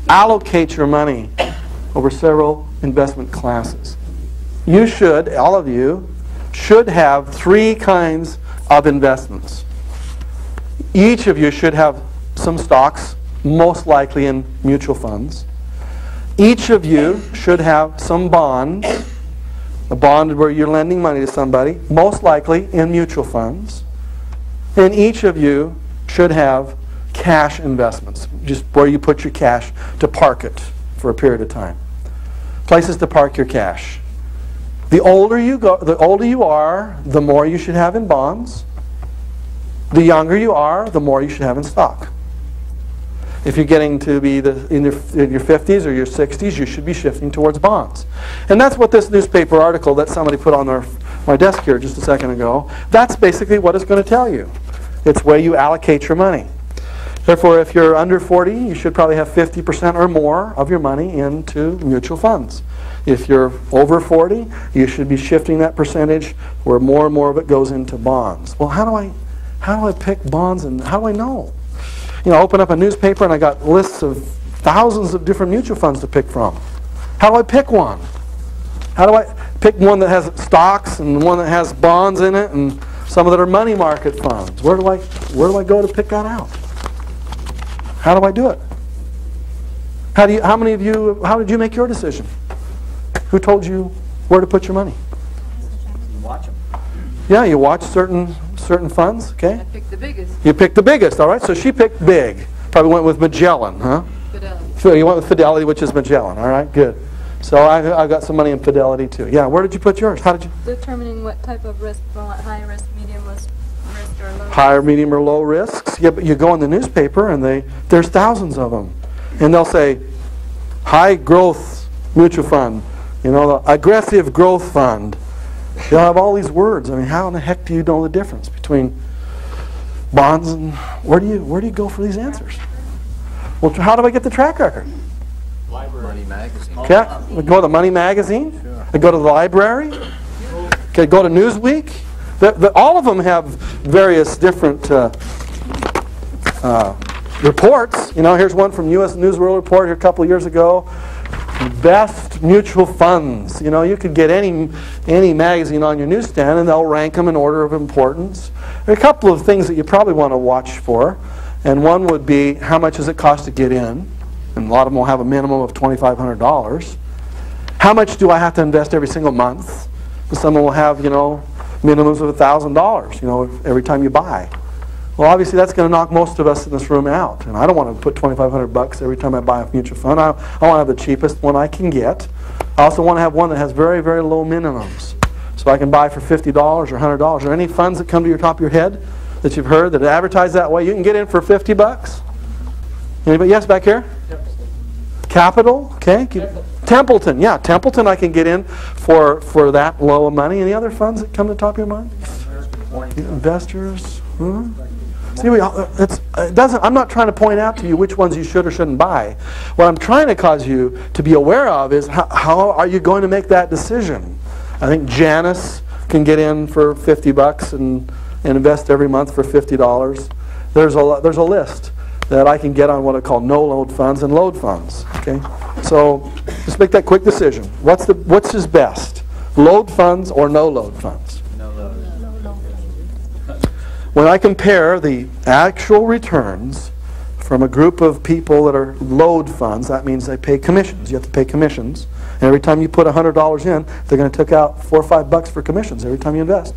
Allocate your money over several investment classes. You should, all of you, should have 3 kinds of investments. Each of you should have some stocks, most likely in mutual funds. Each of you should have some bonds, a bond where you're lending money to somebody, most likely in mutual funds. And each of you should have cash investments, just where you put your cash to park it for a period of time. Places to park your cash. The older you are, the more you should have in bonds. The younger you are, the more you should have in stock. If you're getting to be in your 50s or your 60s, you should be shifting towards bonds. And that's what this newspaper article that somebody put on my desk here just a second ago, that's basically what it's going to tell you. It's where you allocate your money. Therefore, if you're under 40, you should probably have 50% or more of your money into mutual funds. If you're over 40, you should be shifting that percentage where more and more of it goes into bonds. Well, how do I pick bonds, and how do I know? open up a newspaper and I got lists of thousands of different mutual funds to pick from. How do I pick one? How do I pick one that has stocks and one that has bonds in it and some that are money market funds? Where do I go to pick that out? How do I do it? How did you make your decision? Who told you where to put your money? You watch them. Yeah, you watch certain funds, okay? I picked the biggest, You picked the biggest, all right? So she picked big. Probably went with Magellan, huh? Fidelity. So you went with Fidelity, which is Magellan, all right? Good. So I've got some money in Fidelity too. Yeah, where did you put yours? How did you? Determining what type of risk, high risk, medium risk, or low risk. Higher, medium, or low risks. Yeah, but you go in the newspaper and there's thousands of them. And they'll say, high growth mutual fund, the aggressive growth fund. They'll have all these words. I mean, how in the heck do you know the difference between bonds and where do you go for these answers? Well, how do I get the track record? Money magazine. Okay, I go to the Money magazine. I go to the library. Okay, go to Newsweek. All of them have various different reports. Here's one from U.S. News World Report here a couple of years ago. Best mutual funds. You could get any magazine on your newsstand and they'll rank them in order of importance. There are a couple of things that you probably want to watch for. And one would be, how much does it cost to get in? And a lot of them will have a minimum of $2,500. How much do I have to invest every single month? Some will have, minimums of $1,000, every time you buy. Well, obviously that's going to knock most of us in this room out. And I don't want to put $2,500 every time I buy a mutual fund. I want to have the cheapest one I can get. I also want to have one that has very, very low minimums. So I can buy for $50 or $100. Are there any funds that come to your top of your head that you've heard that advertise that way? You can get in for $50. Anybody? Yes, back here? Capital, okay. Templeton, yeah, Templeton I can get in for that low of money. Any other funds that come to the top of your mind? Investors? See, I'm not trying to point out to you which ones you should or shouldn't buy. What I'm trying to cause you to be aware of is how are you going to make that decision? I think Janus can get in for $50 and invest every month for $50. There's a list that I can get on what I call no-load funds and load funds. Okay, so just make that quick decision. What's his best? Load funds or no-load funds? No load. When I compare the actual returns from a group of people that are load funds, that means they pay commissions. You have to pay commissions. And every time you put $100 in, they're going to take out $4 or $5 for commissions every time you invest.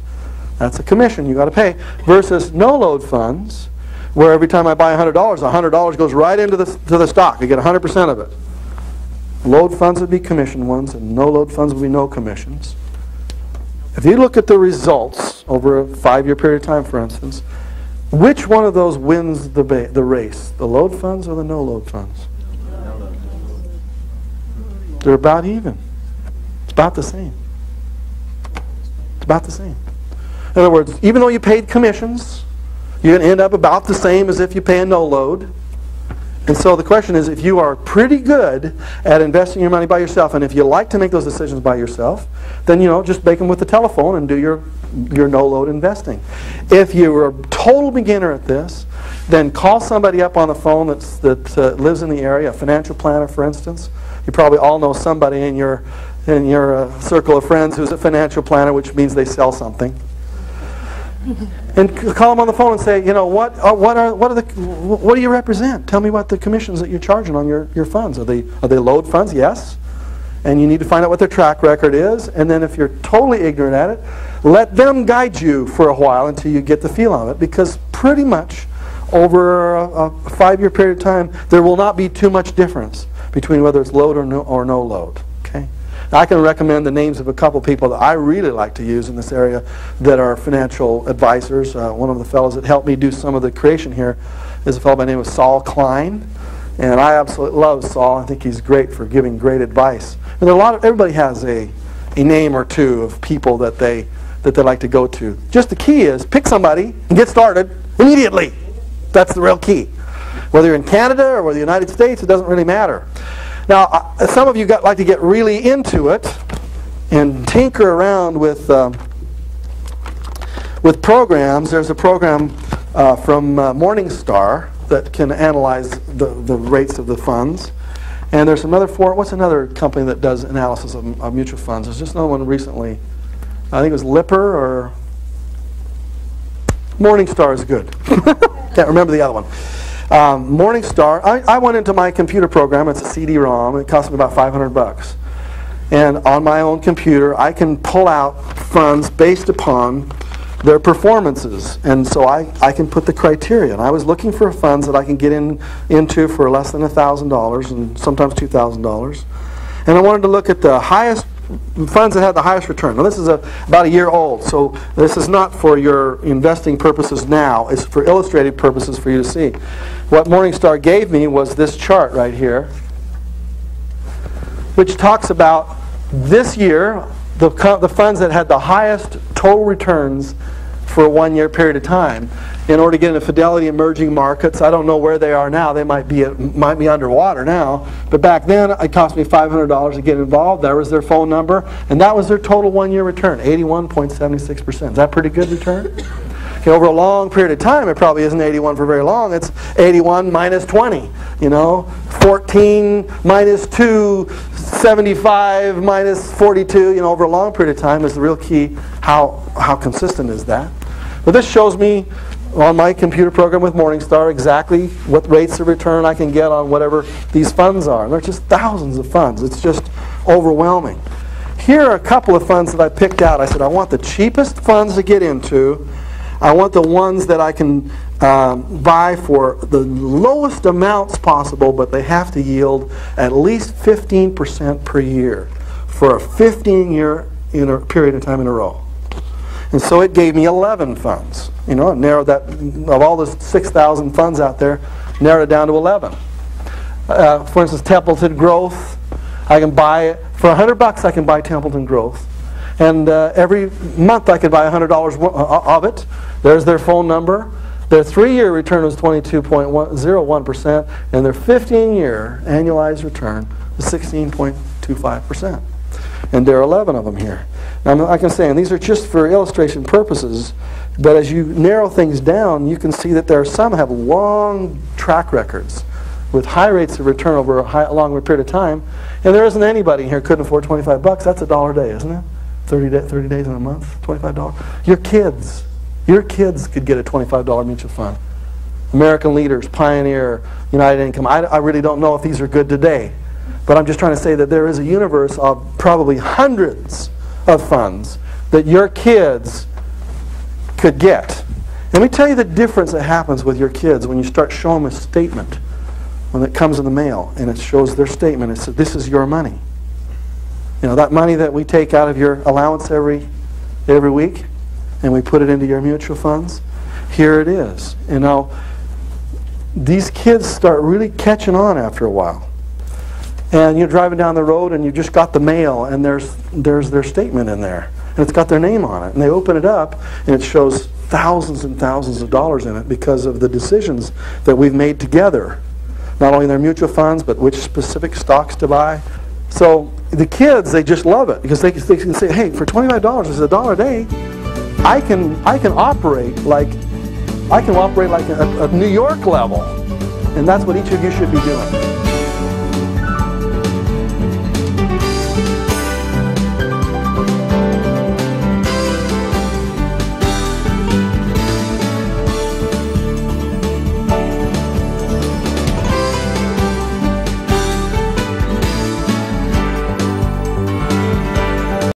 That's a commission you got to pay. Versus no-load funds, where every time I buy $100 goes right into the stock. You get 100% of it. Load funds would be commission ones, and no-load funds would be no commissions. If you look at the results over a 5-year period of time, for instance, which one of those wins the race? The load funds or the no-load funds? They're about even. It's about the same. It's about the same. In other words, even though you paid commissions, you're going to end up about the same as if you pay a no-load. And so the question is, if you are pretty good at investing your money by yourself, and if you like to make those decisions by yourself, then just make them with the telephone and do your no-load investing. If you're a total beginner at this, then call somebody up on the phone that lives in the area, a financial planner, for instance. You probably all know somebody in your circle of friends who's a financial planner, which means they sell something. And call them on the phone and say, what do you represent? Tell me what the commissions that you're charging on your funds. Are they load funds? Yes. And you need to find out what their track record is. And then if you're totally ignorant at it, let them guide you for a while until you get the feel of it. Because pretty much over a 5-year period of time, there will not be too much difference between whether it's load or no load. Okay. I can recommend the names of a couple people that I really like to use in this area that are financial advisors. One of the fellows that helped me do some of the creation here is a fellow by the name of Saul Klein. And I absolutely love Saul. I think he's great for giving great advice. And there are everybody has a name or two of people that they like to go to. Just the key is pick somebody and get started immediately. That's the real key. Whether you're in Canada or whether the United States, it doesn't really matter. Now, some of you like to get really into it and tinker around with programs. There's a program from Morningstar that can analyze the rates of the funds. And there's some other what's another company that does analysis of mutual funds? There's just another one recently. I think it was Lipper or Morningstar is good. Can't remember the other one. Morningstar, I went into my computer program. It's a CD-ROM. It cost me about $500. And on my own computer, I can pull out funds based upon their performances. And so I can put the criteria. And I was looking for funds that I can get into for less than $1,000 and sometimes $2,000. And I wanted to look at the highest funds that had the highest return. Now this is about a year old, so this is not for your investing purposes now. It's for illustrative purposes for you to see. What Morningstar gave me was this chart right here, which talks about this year, the funds that had the highest total returns for a 1 year period of time. In order to get into Fidelity Emerging Markets, I don't know where they are now. They might be underwater now. But back then, it cost me $500 to get involved. There was their phone number, and that was their total 1 year return, 81.76%. Is that pretty good return? Okay, over a long period of time, it probably isn't 81 for very long. It's 81 minus 20. 14 minus 2, 75 minus 42. Over a long period of time is the real key. How consistent is that? But this shows me on my computer program with Morningstar exactly what rates of return I can get on whatever these funds are. And there are just thousands of funds. It's just overwhelming. Here are a couple of funds that I picked out. I said I want the cheapest funds to get into. I want the ones that I can buy for the lowest amounts possible, but they have to yield at least 15% per year for a 15-year period of time in a row. And so it gave me 11 funds. It narrowed that, of all the 6,000 funds out there, narrowed it down to 11. For instance, Templeton Growth, I can buy it for $100. I can buy Templeton Growth, and every month I could buy $100 of it. There's their phone number. Their 3-year return was 22.01%, and their 15-year annualized return was 16.25%. And there are 11 of them here. Now, like I'm saying, these are just for illustration purposes, but as you narrow things down, you can see that there are some have long track records with high rates of return over a long period of time, and there isn't anybody here who couldn't afford $25. That's $1 a day, isn't it? 30 days in a month, $25. Your kids could get a $25 mutual fund. American Leaders, Pioneer, United Income. I really don't know if these are good today, but I'm just trying to say that there is a universe of probably hundreds of funds that your kids could get. Let me tell you the difference that happens with your kids when you start showing them a statement when it comes in the mail and it shows their statement. It says, this is your money. That money that we take out of your allowance every week and we put it into your mutual funds, here it is. These kids start really catching on after a while. And you're driving down the road and you just got the mail and there's their statement in there. And it's got their name on it. And they open it up and it shows thousands and thousands of dollars in it because of the decisions that we've made together. Not only in their mutual funds, but which specific stocks to buy. So the kids, they just love it because they can say, hey, for $25, it's $1 a day. I can operate like a New York level. And that's what each of you should be doing.